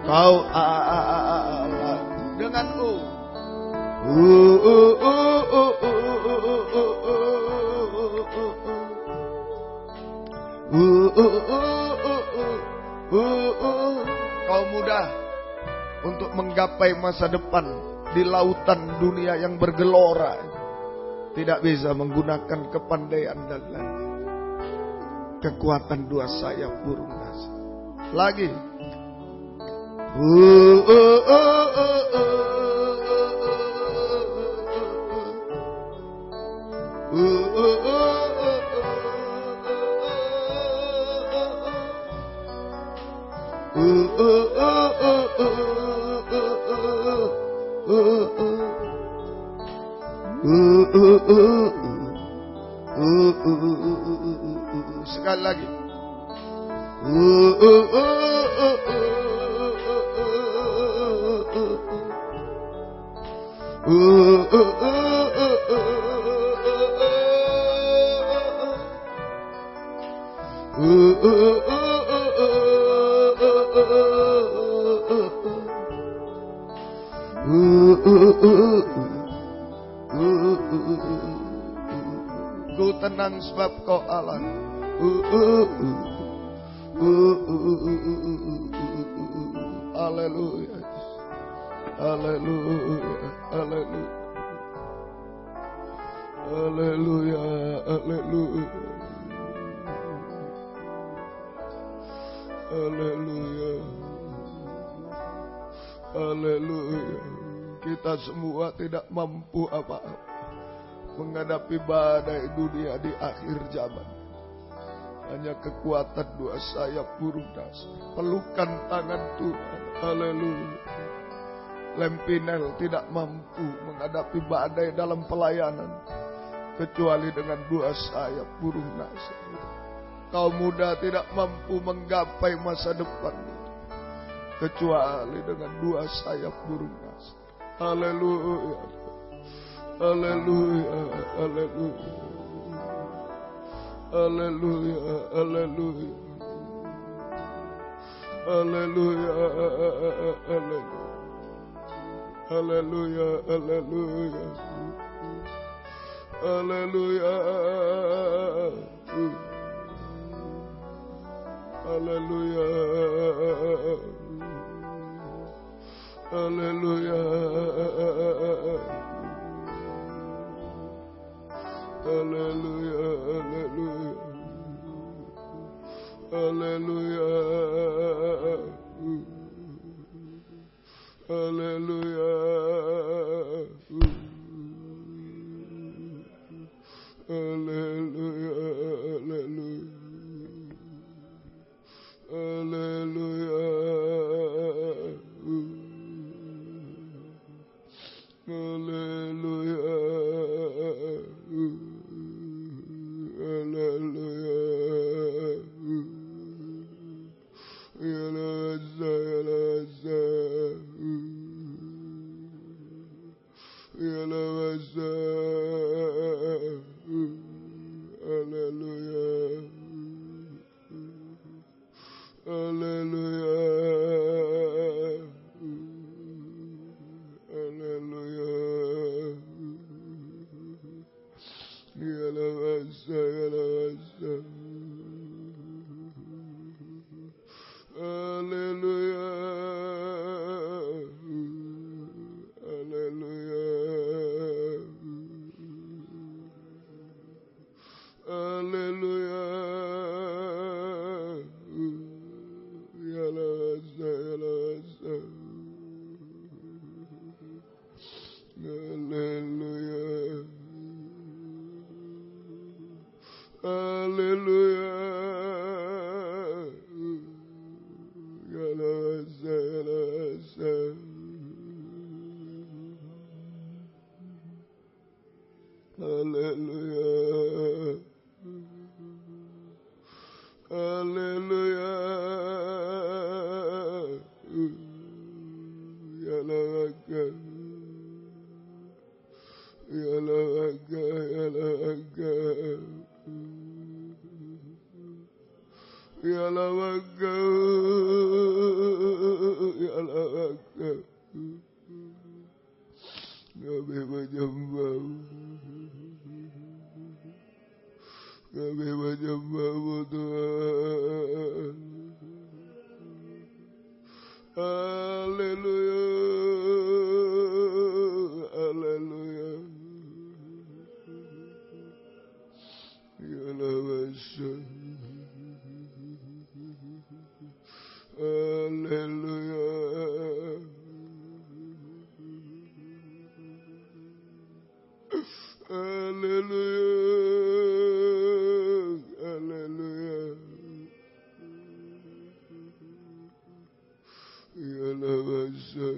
Kau Allah. Dengan Kau mudah untuk menggapai masa depan di lautan dunia yang bergelora. Tidak bisa menggunakan kepandaian dan lain kekuatan dua sayap burung nasi. Lagi. Sekali lagi. Ku tenang sebab kau Allah. Haleluya. Haleluya. Haleluya. Haleluya. Haleluya. Haleluya. Haleluya. Kita semua tidak mampu apa-apa menghadapi badai dunia di akhir zaman. Hanya kekuatan dua sayap burung nasi. Pelukan tangan Tuhan. Haleluya. Lempinel tidak mampu menghadapi badai dalam pelayanan kecuali dengan dua sayap burung nasi. Kaum muda tidak mampu menggapai masa depan kecuali dengan dua sayap burung nasi. Haleluya. Haleluya. Haleluya. Haleluya. Haleluya. Haleluya. Haleluya. Haleluya. Haleluya. Haleluya. Haleluya. Haleluya. Haleluya. Haleluya. Haleluya. Haleluya. Haleluya. Haleluya. Kami menyembahmu Tuhan. Haleluya, haleluya. Ya Lawasa. Haleluya. Haleluya. Haleluya. Ya Lawasa.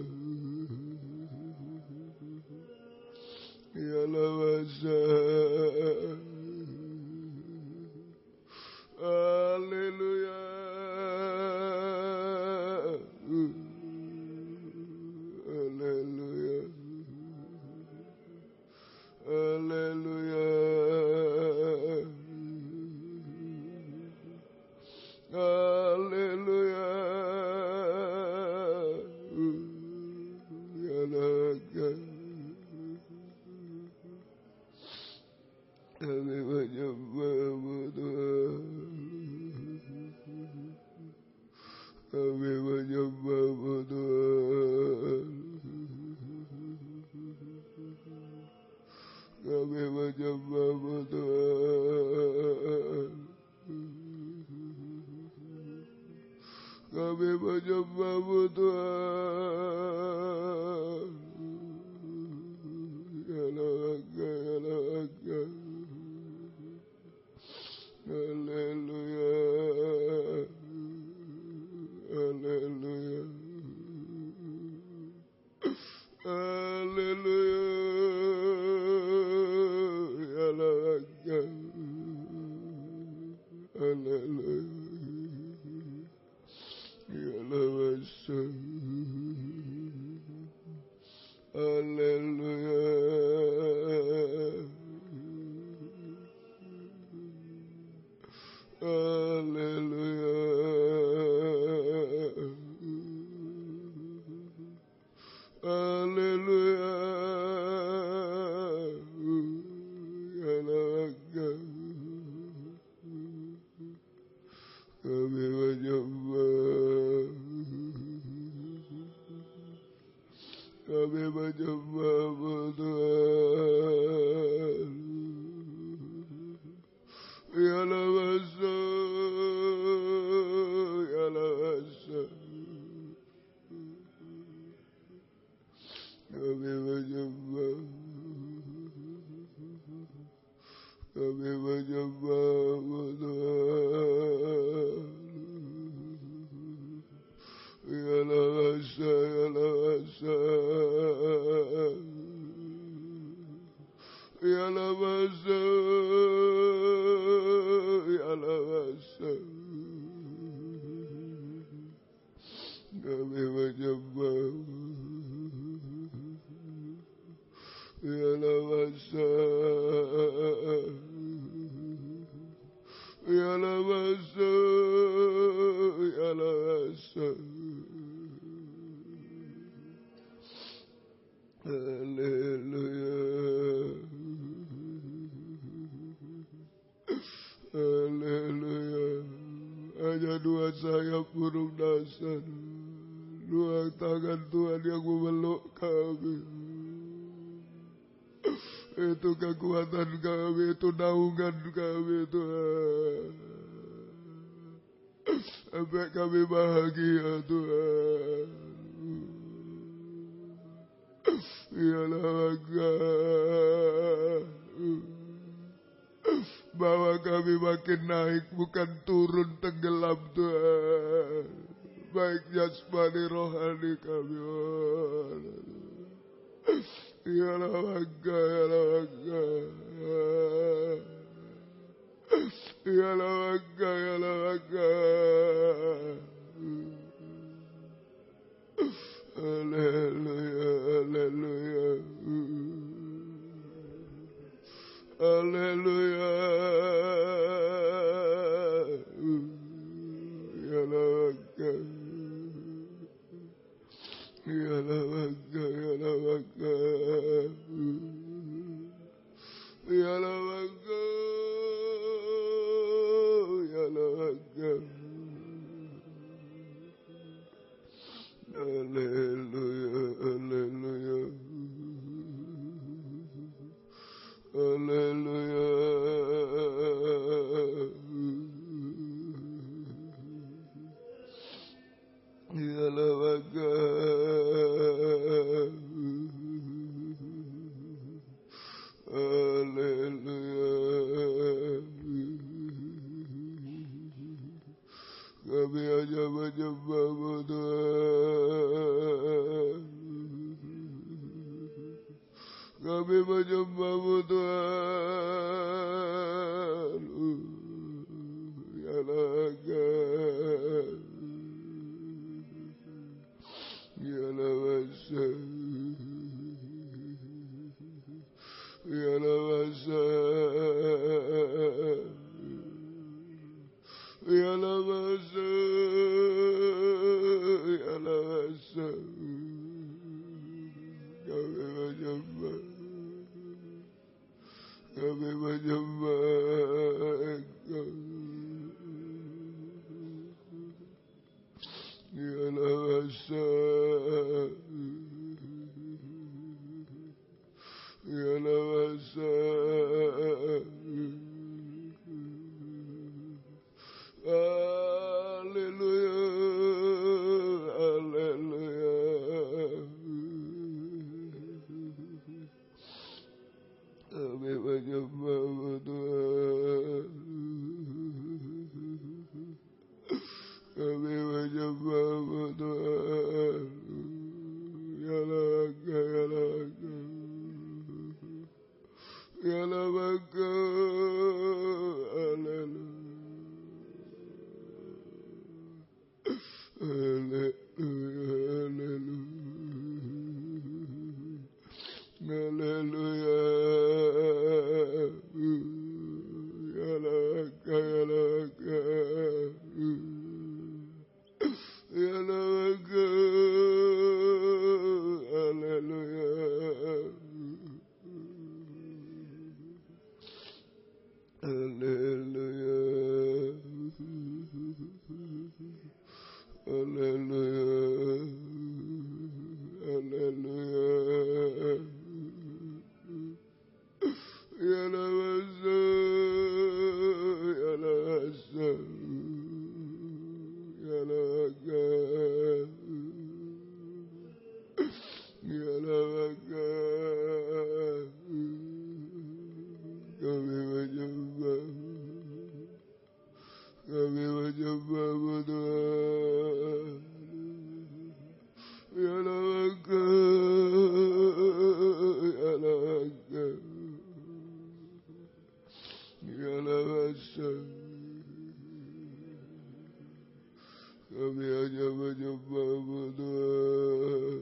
Ya Lawasa. Haleluya. Haleluya. Haleluya. Haleluya. Ya Naga. Kami menyembahmu Tuhan. Kami menyembahmu Tuhan. Kami menyembahmu Tuhan. Kami menyembahmu Tuhan. Ya Naga, ya Naga. Haleluya. Haleluya. Haleluya. Ya Naga. Haleluya. Ya Lawasa. Haleluya. Haleluya. Haleluya. Ya Naga. Kami menyembah. Kami menyembahmu Tuhan. Ya Lawasa. Ya Lawasa. Kami menyembah. Kami menyembahmu Tuhan. Ya Lawasa, ya Lawasa. Ya Lawasa, ya Lawasa. Kami menyembahmu. Ya Lawasa. Ya Lawasa, ya Lawasa. Haleluya. Haleluya. Hanya dua sayap burung dasar, dua tangan Tuhan yang memeluk kami. Itu kekuatan kami, itu naungan kami Tuhan. Sampai kami bahagia Tuhan. Ya Naga. Bawa kami makin naik, bukan turun tenggelam Tuhan. Baik jasmani rohani kami. Ya Naga, ya Naga. Ya Naga, ya Naga. Haleluya, haleluya. Haleluya. Ya Naga. Ya Naga, ya Naga. Ya Naga. Kami hanya menyembah-Mu Tuhan. Kami menyembah-Mu Tuhan. Ya Lagan. Ya Lawasa. Ya Lawasa. Ya Lawasa. Ya Lawasa. Kami menyembah. Kami menyembah Engkau. Ya Lawasa. Ya Lawasa. Haleluya. Haleluya. Kami menyembah-Mu Tuhan. Kami menyembah-Mu Tuhan. Ya Laga, Ya Laga. Ya Laga. Haleluya. Haleluya. Haleluya. Ya Laga, Ya Laga. Ya Laga. Haleluya. Haleluya. Haleluya. Haleluya. Ya Lawasa. Ya Lawasa. Ya Laga. Ya Laga. Kami menyembah. Kami menyembah-Mu Tuhan. Ya Laga. Ya Laga. Ya Lawasa. Kami hanya menyembah-Mu Tuhan.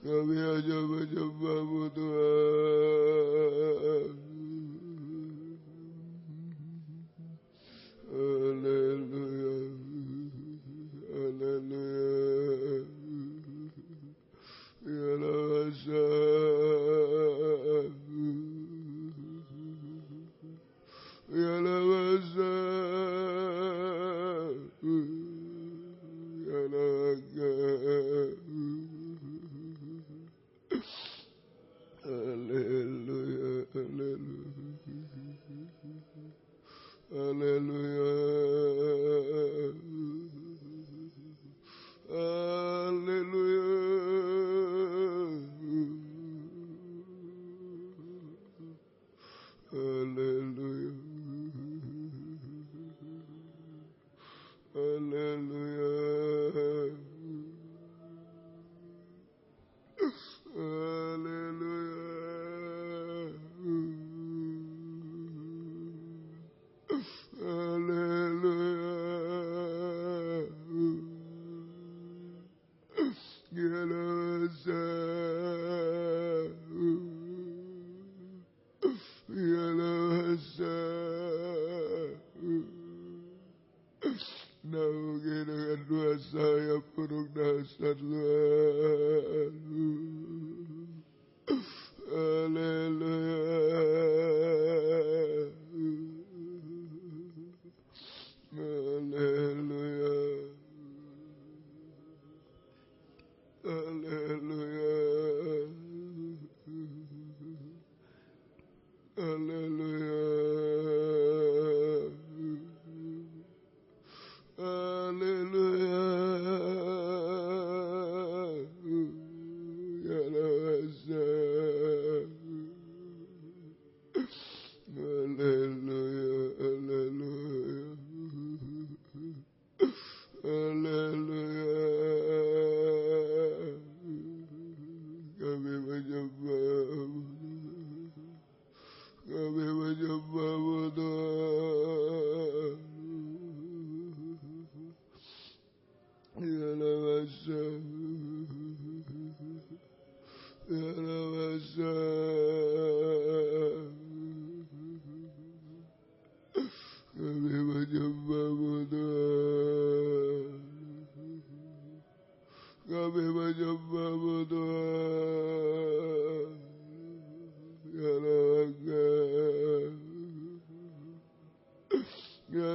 Kami hanya menyembah-Mu Tuhan. Haleluya. Haleluya. Ya Lawasa. Ya Lawasa. Ya Laga. Haleluya. Haleluya. Haleluya. Haleluya. Haleluya. Haleluya. Naungi dengan dosa yang penuh dasar Tuhan. Haleluya. Haleluya. Haleluya. Haleluya. Haleluya. kami menyembahmu Tuhan, kami menyembahmu Tuhan, ya Tuhan, ya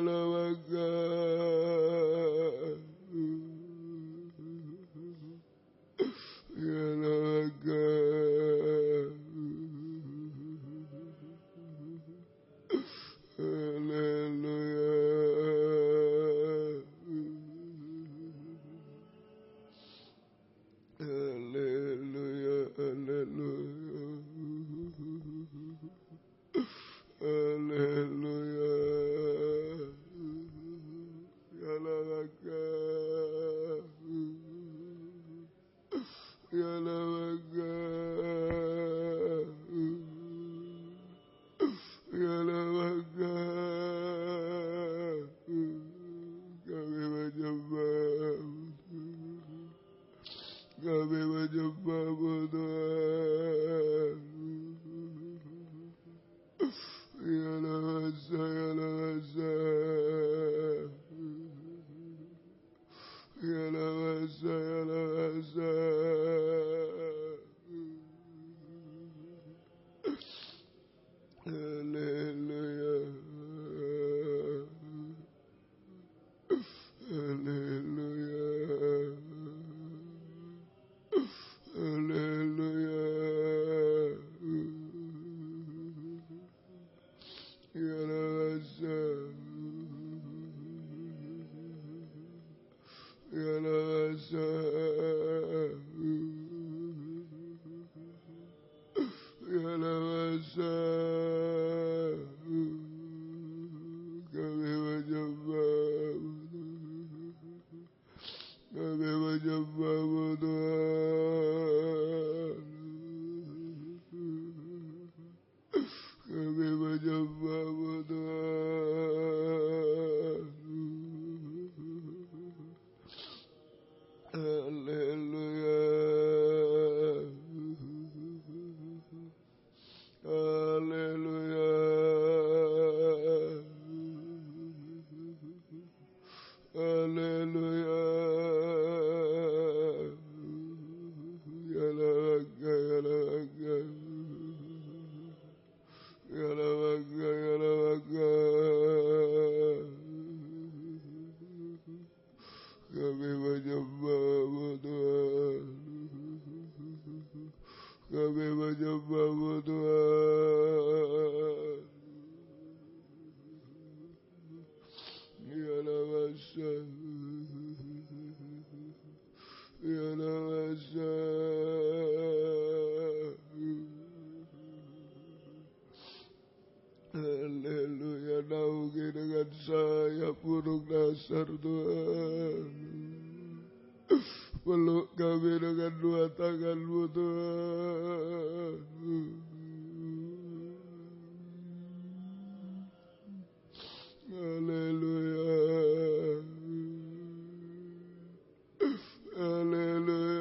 Haleluya, naungi dengan saya buruk dasar Tuhan. Peluk kami dengan dua tangan-Mu Tuhan. Haleluya. Haleluya.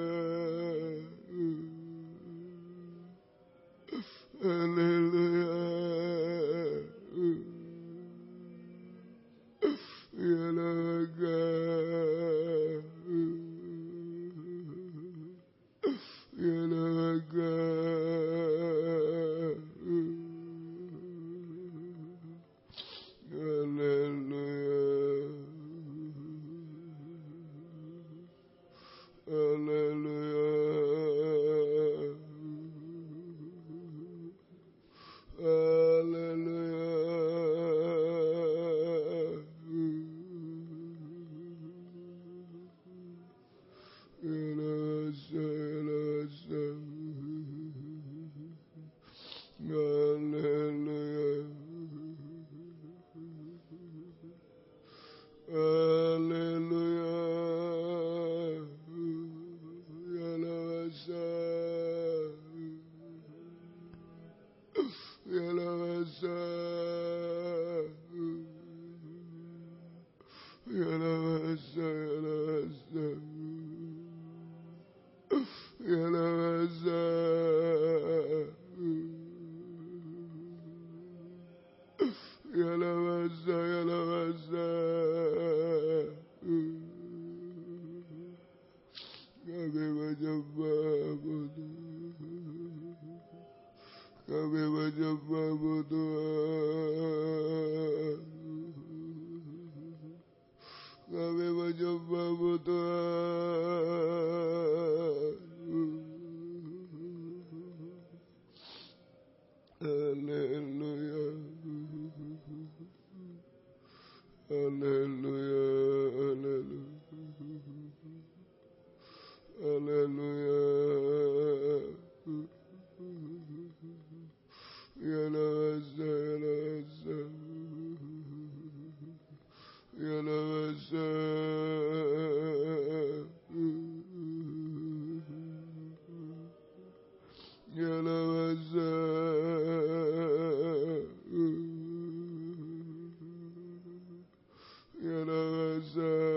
Haleluya. Ya naga. Ya naga. Haleluya. Haleluya. Ya menyembahmu Tuhan. Haleluya. Haleluya. Haleluya. Ya Nasa, ya Nasa, ya Nasa, ya Nasa.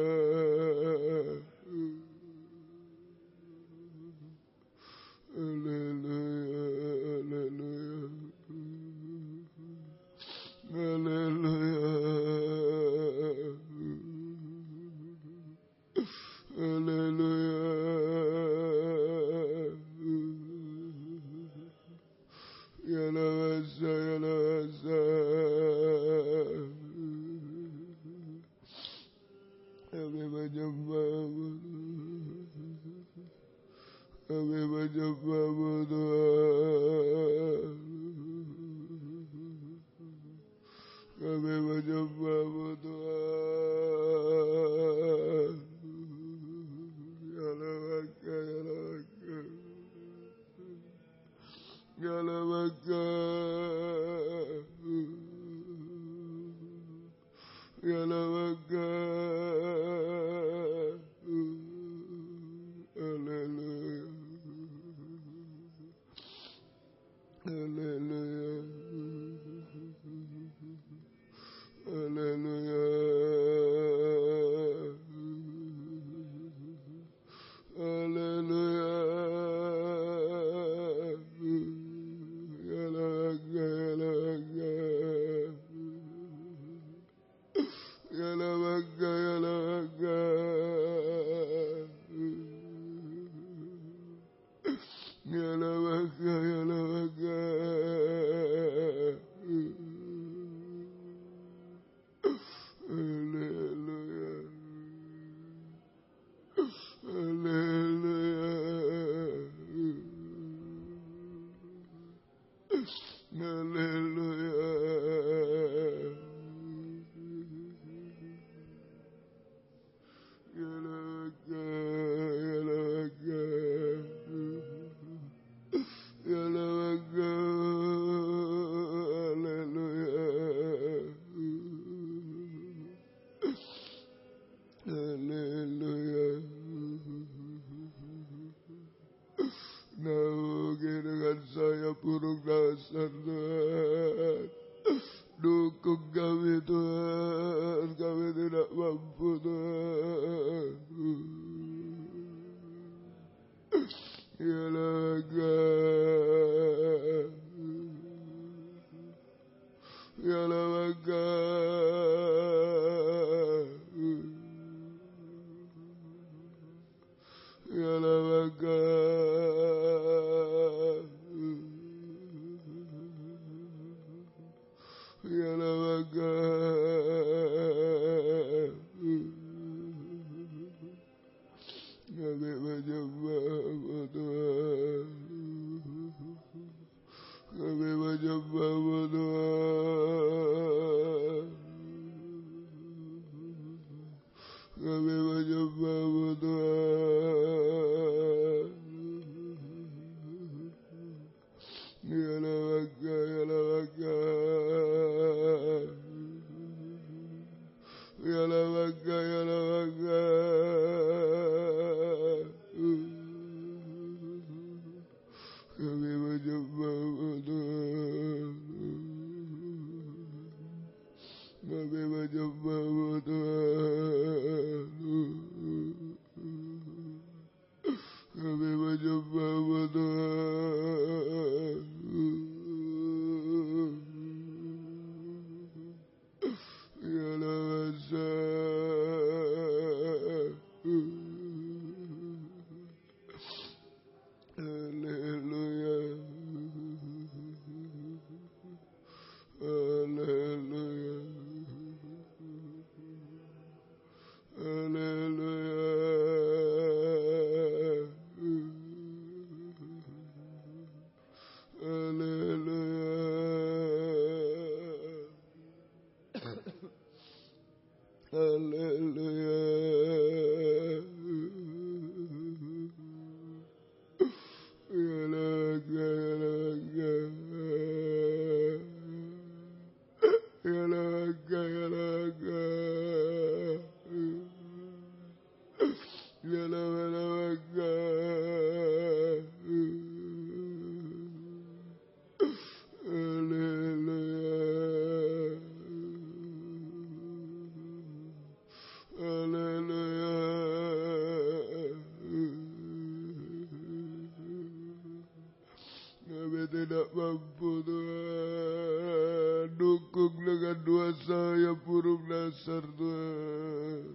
Kami tidak mampu Tuhan, dukung dengan dosa yang buruk dasar Tuhan.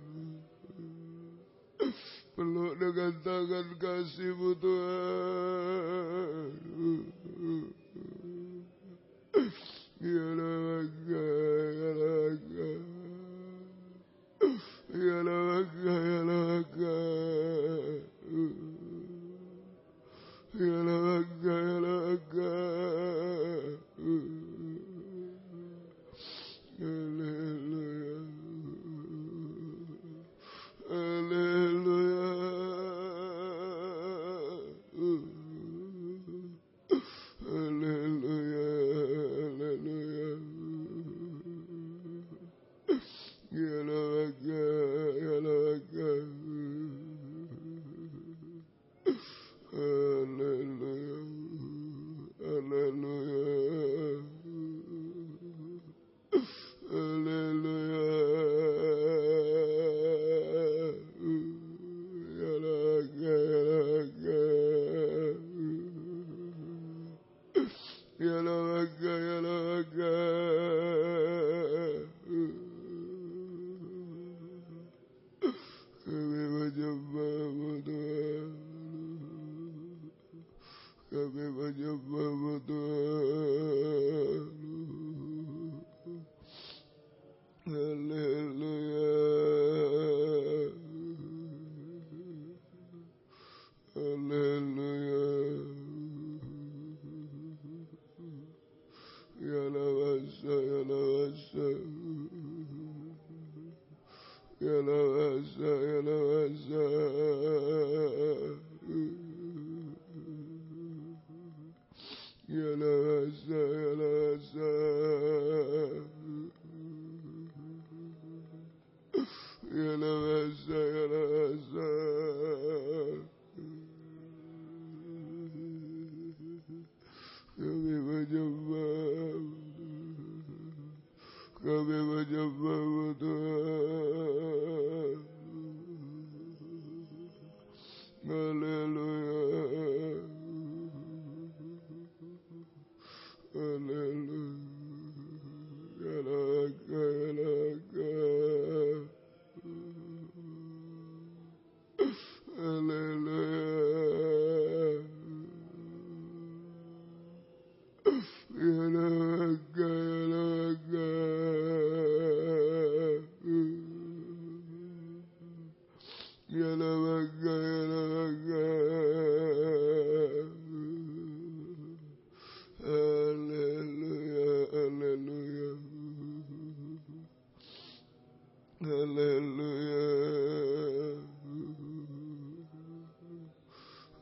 Peluk dengan tangan kasih-Mu Tuhan. Ya Laga, ya Laga, ya Laga, ya Laga, ya Laga, ya Laga. Haleluya, haleluya, haleluya, haleluya. Ya Laga, ya Laga. Haleluya, haleluya, haleluya. Ya Laga, ya Laga. Ya Laga, ya Laga. Kami menyembah-Mu Tuhan. Kami menyembah-Mu Tuhan. Haleluya, haleluya. Ya Lawasa, ya Lawasa, ya Lawasa, ya Lawasa. Ya Lawasa, ya Lawasa. Ya Lawasa, ya Lawasa. Kami menyembah, kami menyembah-Mu Tuhan. Haleluya, haleluya. Ya Laga, ya Laga. Haleluya. Ya Laga, ya Laga. Ya Laga, ya Laga. Haleluya, haleluya. Haleluya.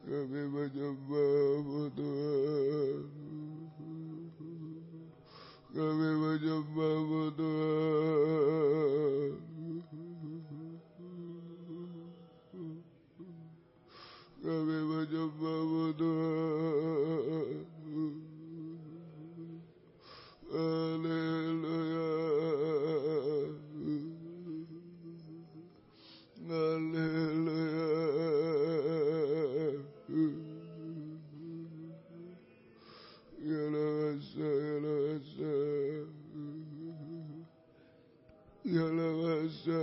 Kami menyembah-Mu Tuhan. Kami menyembah-Mu Tuhan. Kami menyembah-Mu Tuhan. Haleluya, haleluya. Ya Lawasa, ya Lawasa. Ya Lawasa.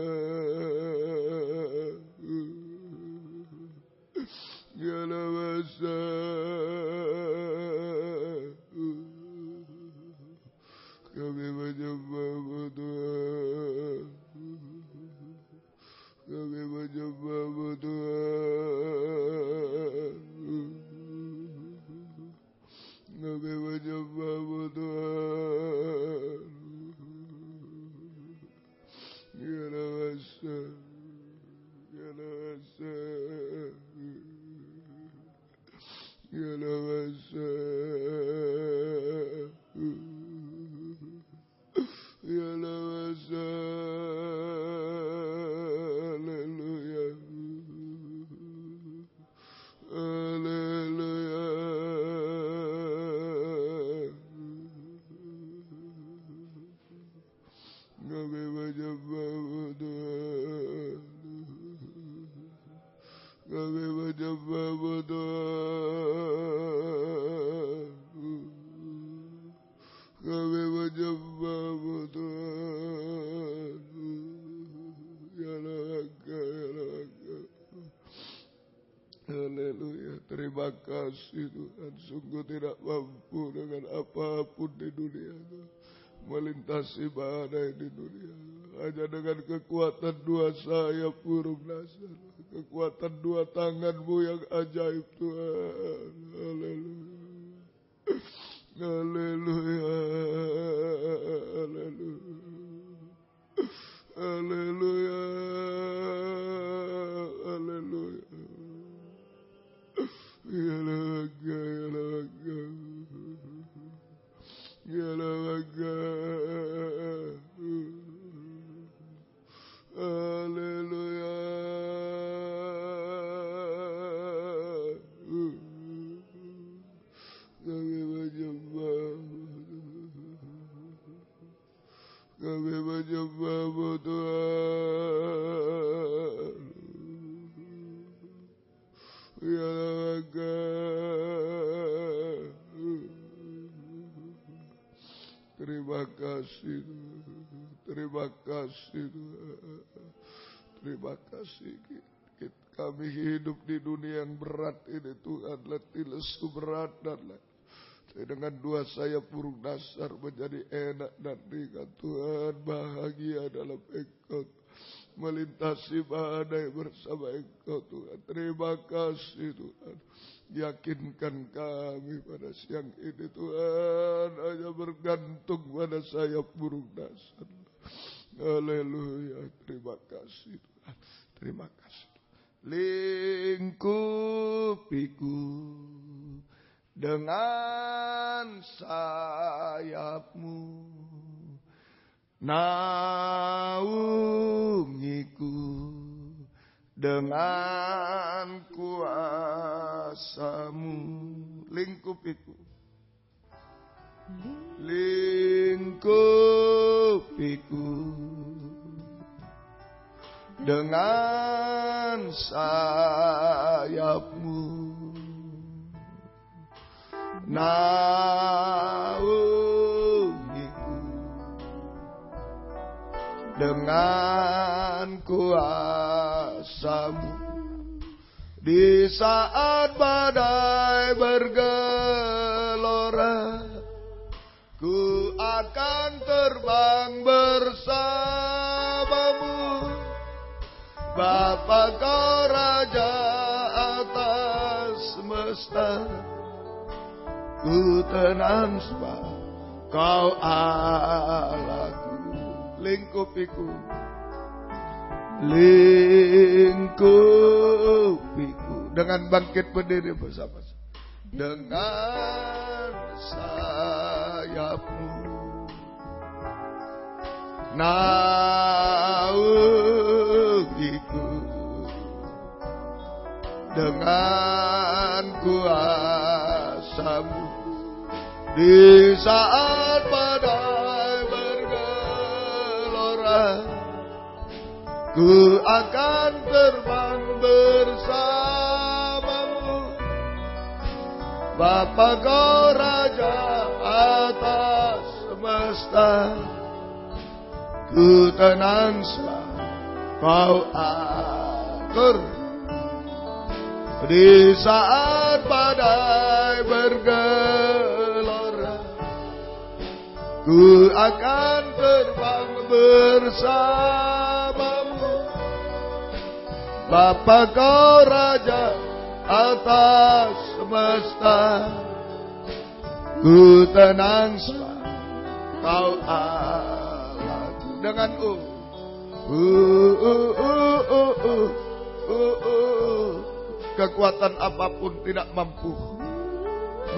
Ya Lawasa. Kami menyembah-Mu Tuhan. Kami menyembah-Mu Tuhan. Kami menyembah-Mu Tuhan. Ya Laga, Kami menyembahmu Tuhan. Kami menyembahmu Tuhan. Ya Raga, ya Raga. Haleluya. Terima kasih Tuhan. Sungguh tidak mampu dengan apapun di dunia, melintasi badai di dunia. Hanya dengan kekuatan dua sayap burung nasar, kekuatan dua tanganmu yang ajaib Tuhan. Haleluya. Haleluya. Haleluya. Haleluya. Haleluya. Ya Raga, ya Raga. Ya Raga. Haleluya. Kami menyembahmu, kami menyembahmu Tuhan. Ya Raga. Terima kasih Tuhan. Terima kasih Tuhan. Terima kasih. Kami hidup di dunia yang berat ini Tuhan. Letih lesu berat dan dengan dua sayap burung nasar menjadi enak dan ringan Tuhan. Bahagia dalam Engkau, melintasi badai bersama Engkau Tuhan. Terima kasih Tuhan. Yakinkan kami pada siang ini Tuhan, hanya bergantung pada sayap burung nasar. Haleluya. Terima kasih Tuhan. Terima kasih. Lingkupiku dengan sayapmu, naungiku dengan kuasamu. Lingkupiku, lingkupiku dengan sayapmu, naungiku dengan kuasamu. Di saat badai bergelora, ku akan terbang bersamamu. Bapa Kau Raja atas semesta, ku tenang sebab Kau Allahku. Lingkupiku, lingkupiku, dengan bangkit berdiri bersama-sama. Dengan sayapmu, naungiku dengan kuasamu. Di saat badai bergelora, ku akan terbang bersamamu. Bapa Kau Raja atas semesta, ku tenang sebab Kau atur. Di saat badai bergelora, ku akan terbang bersamamu. Bapa Kau Raja atas semesta, ku tenang sebab Kau Allahku. Dengan kekuatan apapun tidak mampu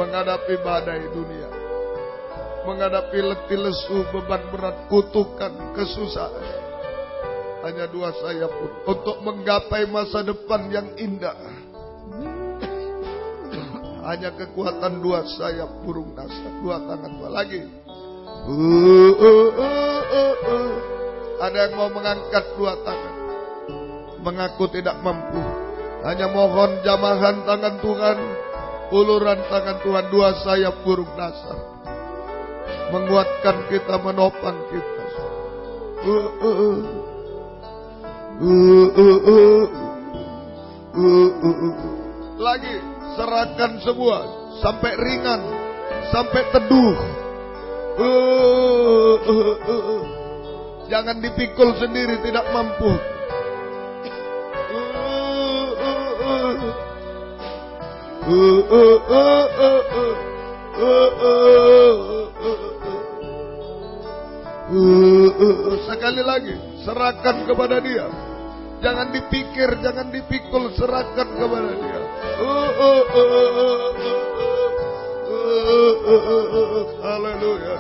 menghadapi badai dunia, menghadapi letih lesu, beban berat, kutukan, kesusahan. Hanya dua sayap pun untuk menggapai masa depan yang indah. Hanya kekuatan dua sayap burung nasar, dua tangan dua lagi. Ada yang mau mengangkat dua tangan, mengaku tidak mampu, Hanya mohon jamahan tangan Tuhan, uluran tangan Tuhan, dua sayap burung nasar menguatkan kita, menopang kita. Lagi, serahkan semua sampai ringan, sampai teduh. Jangan dipikul sendiri, tidak mampu. Sekali lagi, serahkan kepada Dia. Jangan dipikir, jangan dipikul, serahkan kepada Dia. Haleluya.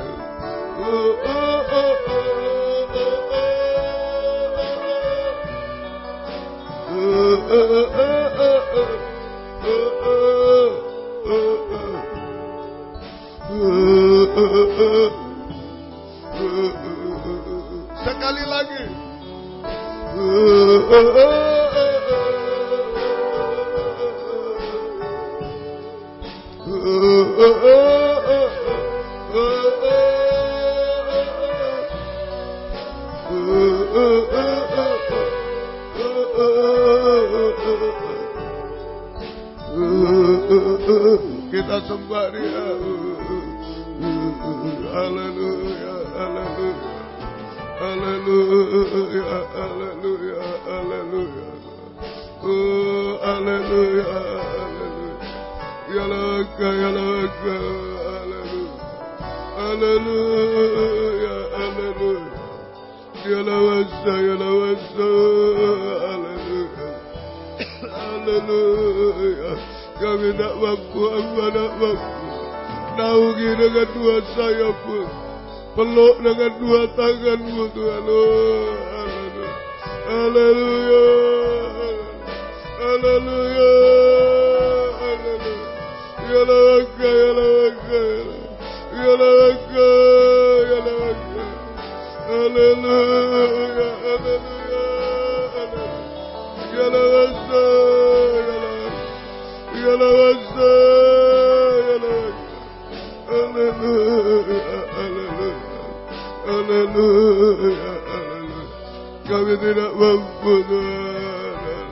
Sekali lagi. Kita sembah Dia. Haleluya, haleluya. Haleluya, haleluya, haleluya. Haleluya, haleluya. Ya laka, ya laka, haleluya. Haleluya, haleluya. Ya lawasa, ya lawasa, haleluya. Haleluya. Kami tak mampu, hamba tak mampu. Naungi dengan dua sayapmu, peluk dengan dua tanganmu Tuhan. Haleluya, haleluya, haleluya, haleluya. Ya laka, ya laka, ya laka, ya laka. Haleluya, haleluya, haleluya. Ya lawasa, ya lawasa, ya lawasa, ya lawasa. Haleluya, haleluya, haleluya, haleluya. Kami tidak mampu Tuhan.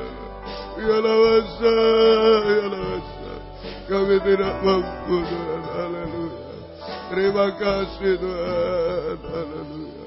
Ya lawasa, ya lawasa. Kami tidak mampu Tuhan. Haleluya. Terima kasih Tuhan. Haleluya.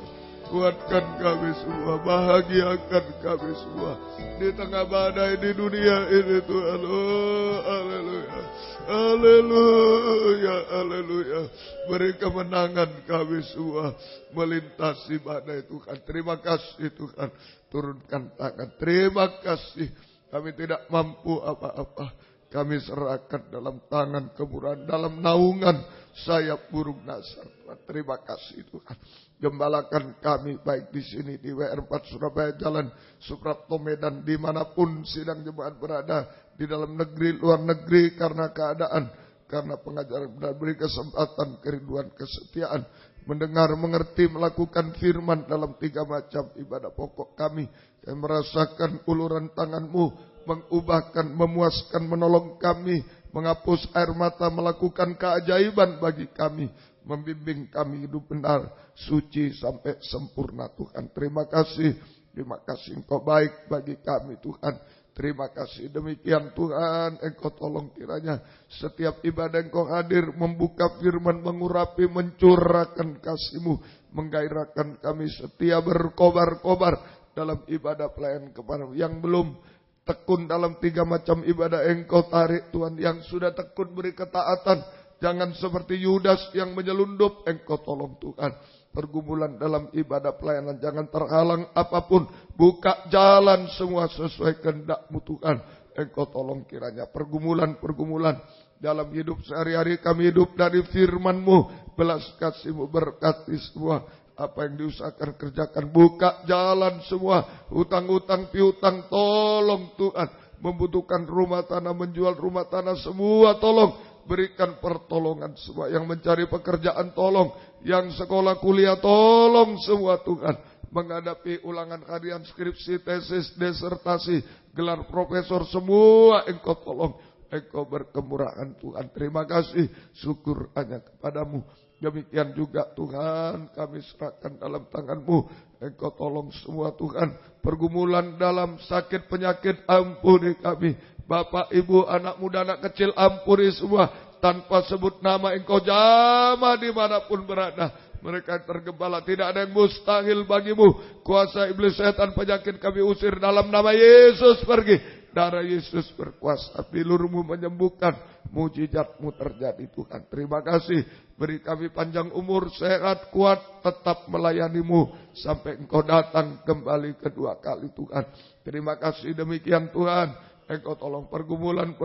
Kuatkan kami semua, bahagiakan kami semua di tengah badai di dunia ini Tuhan. Oh, haleluya, haleluya, haleluya. Beri kemenangan kami semua melintasi badai Tuhan. Terima kasih Tuhan, turunkan tangan. Terima kasih, kami tidak mampu apa-apa. Kami serahkan dalam tangan kemurahan, dalam naungan sayap burung nasar. Terima kasih Tuhan. Gembalakan kami baik di sini di WR4 Surabaya Jalan Suprapto Medan, dimanapun sidang jemaat berada, di dalam negeri, luar negeri, karena keadaan, karena pengajaran benar, beri kesempatan, kerinduan, kesetiaan, mendengar, mengerti, melakukan firman dalam 3 macam ibadah pokok kami. Kami merasakan uluran tangan-Mu, mengubahkan, memuaskan, menolong kami, menghapus air mata, melakukan keajaiban bagi kami, membimbing kami hidup benar, suci sampai sempurna Tuhan. Terima kasih Engkau baik bagi kami Tuhan. Terima kasih, demikian Tuhan, Engkau tolong kiranya setiap ibadah Engkau hadir, membuka firman, mengurapi, mencurahkan kasih-Mu, menggairahkan kami setia berkobar-kobar dalam ibadah pelayanan kepada-Mu. Yang belum tekun dalam 3 macam ibadah Engkau tarik Tuhan, yang sudah tekun beri ketaatan. Jangan seperti Yudas yang menyelundup, Engkau tolong Tuhan. Pergumulan dalam ibadah pelayanan jangan terhalang apapun. Buka jalan semua sesuai kehendak-Mu Tuhan. Engkau tolong kiranya pergumulan-pergumulan dalam hidup sehari-hari kami hidup dari firman-Mu. Belas kasih-Mu berkati semua. Apa yang diusahakan kerjakan. Buka jalan semua. Hutang-hutang piutang tolong Tuhan. Membutuhkan rumah tanah, menjual rumah tanah semua tolong. Berikan pertolongan semua. Yang mencari pekerjaan tolong. Yang sekolah kuliah tolong semua Tuhan. menghadapi ulangan harian, skripsi, tesis, disertasi, gelar profesor, semua Engkau tolong. Engkau berkemurahan Tuhan. Terima kasih, syukur hanya kepadamu. Demikian juga Tuhan, kami serahkan dalam tangan-Mu. Engkau tolong semua Tuhan. Pergumulan dalam sakit penyakit, ampuni kami. Bapak, Ibu, anak muda, anak kecil, ampuni semua. Tanpa sebut nama, Engkau jamah dimanapun berada. Mereka tergembala, tidak ada yang mustahil bagimu. Kuasa iblis, setan, penyakit kami usir dalam nama Yesus, pergi. Darah Yesus berkuasa, bilur-Mu menyembuhkan, mujizat-Mu terjadi Tuhan. Terima kasih, beri kami panjang umur, sehat, kuat, tetap melayani-Mu sampai Engkau datang kembali kedua kali Tuhan. Terima kasih demikian Tuhan. Engkau tolong pergumulan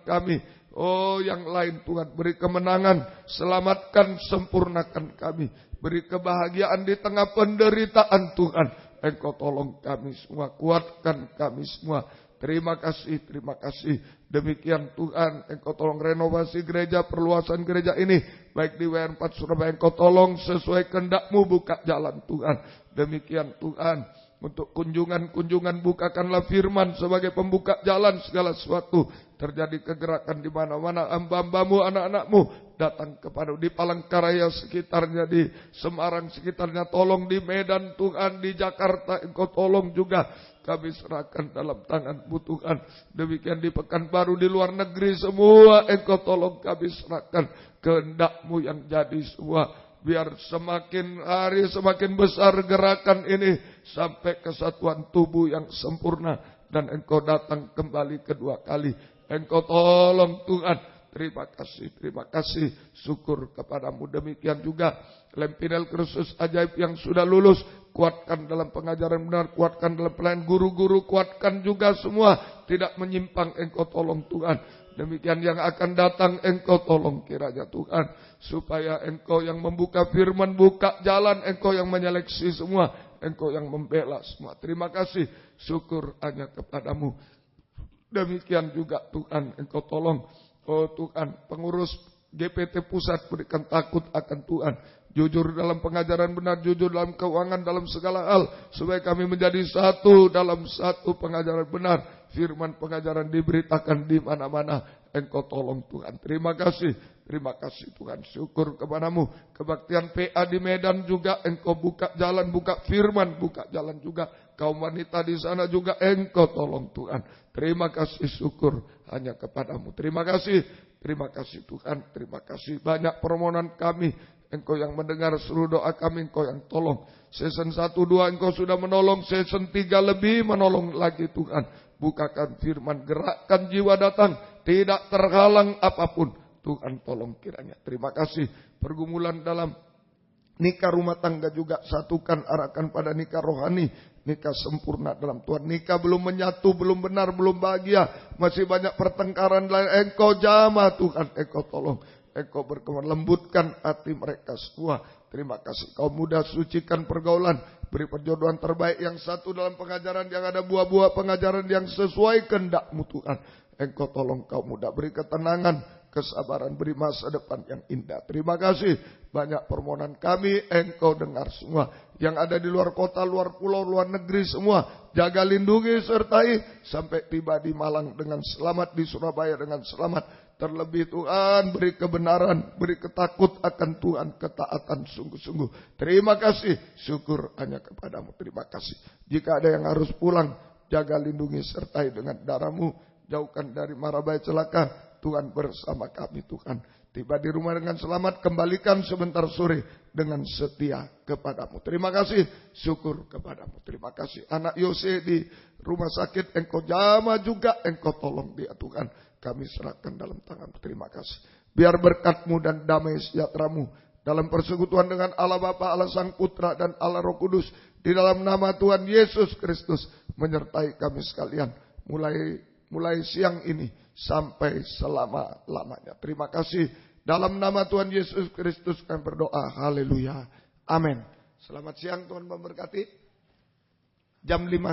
kami. Oh, yang lain Tuhan, beri kemenangan, selamatkan, sempurnakan kami. Beri kebahagiaan di tengah penderitaan Tuhan. Engkau tolong kami semua, kuatkan kami semua. Terima kasih, terima kasih. Demikian Tuhan, Engkau tolong renovasi gereja, perluasan gereja ini. Baik di WR4 Surabaya, Engkau tolong sesuai kehendak-Mu, buka jalan Tuhan. Demikian Tuhan. Untuk kunjungan-kunjungan, bukakanlah firman sebagai pembuka jalan segala sesuatu. Terjadi kegerakan di mana-mana, hamba-Hamba-Mu, anak-anak-Mu datang kepada di Palangkaraya sekitarnya, di Semarang sekitarnya, tolong di Medan Tuhan, di Jakarta Engkau tolong juga. Kami serahkan dalam tangan-Mu Tuhan. Demikian di Pekanbaru, di luar negeri semua Engkau tolong kami serahkan. Kehendak-Mu yang jadi semua. Biar semakin hari semakin besar gerakan ini sampai kesatuan tubuh yang sempurna. Dan Engkau datang kembali kedua kali. Engkau tolong Tuhan. Terima kasih, syukur kepadamu. Demikian juga Lempinel Kursus Ajaib yang sudah lulus, kuatkan dalam pengajaran benar, kuatkan dalam pelayanan, guru-guru kuatkan juga semua, tidak menyimpang. Engkau tolong Tuhan. Demikian yang akan datang Engkau tolong kiranya Tuhan. Supaya Engkau yang membuka firman, buka jalan, Engkau yang menyeleksi semua, Engkau yang membela semua. Terima kasih, syukur hanya kepadamu. Demikian juga Tuhan, Engkau tolong. Oh Tuhan, pengurus GPT pusat berikan takut akan Tuhan. Jujur dalam pengajaran benar, jujur dalam keuangan, dalam segala hal. Supaya kami menjadi satu dalam satu pengajaran benar. Firman pengajaran diberitakan di mana-mana. Engkau tolong Tuhan. Terima kasih Tuhan. Syukur kepadamu. Kebaktian PA di Medan juga Engkau buka jalan, buka firman, buka jalan juga. Kaum wanita di sana juga Engkau tolong Tuhan. Terima kasih, syukur hanya kepadamu. Terima kasih Tuhan. Terima kasih. Banyak permohonan kami. Engkau yang mendengar seluruh doa kami, Engkau yang tolong. Season 1-2 Engkau sudah menolong, season 3 lebih menolong lagi Tuhan. Bukakan firman, gerakkan jiwa datang, tidak terhalang apapun. Tuhan tolong kiranya. Terima kasih. Pergumulan dalam nikah rumah tangga juga satukan, arahkan pada nikah rohani, nikah sempurna dalam Tuhan. Nikah belum menyatu, belum benar, belum bahagia, masih banyak pertengkaran lain. Engkau jamah Tuhan, Engkau tolong. Engkau berkenan, lembutkan hati mereka semua. Terima kasih. Kau muda, sucikan pergaulan. Beri perjodohan terbaik yang satu dalam pengajaran, yang ada buah-buah pengajaran yang sesuai kehendak-Mu Tuhan. Engkau tolong kaum muda, beri ketenangan, kesabaran, beri masa depan yang indah. Terima kasih. Banyak permohonan kami, Engkau dengar semua. Yang ada di luar kota, luar pulau, luar negeri semua. Jaga, lindungi, sertai. Sampai tiba di Malang dengan selamat, di Surabaya dengan selamat. Terlebih Tuhan, beri kebenaran, beri ketakut akan Tuhan, ketaatan sungguh-sungguh. Terima kasih, syukur hanya kepadamu. Terima kasih. Jika ada yang harus pulang, jaga, lindungi, sertai dengan darah-Mu. Jauhkan dari mara bahaya celaka. Tuhan bersama kami Tuhan. Tiba di rumah dengan selamat, kembalikan sebentar sore dengan setia kepadamu. Terima kasih, syukur kepadamu. Terima kasih. Anak Yose di rumah sakit, Engkau jamah juga, Engkau tolong dia Tuhan. Kami serahkan dalam tangan-Mu. Terima kasih. Biar berkat-Mu dan damai sejahtera-Mu dalam persekutuan dengan Allah Bapa, Allah Sang Putra, dan Allah Roh Kudus, di dalam nama Tuhan Yesus Kristus, menyertai kami sekalian. Mulai siang ini sampai selama-lamanya. Terima kasih. Dalam nama Tuhan Yesus Kristus kami berdoa. Haleluya. Amin. Selamat siang, Tuhan memberkati. Jam 5.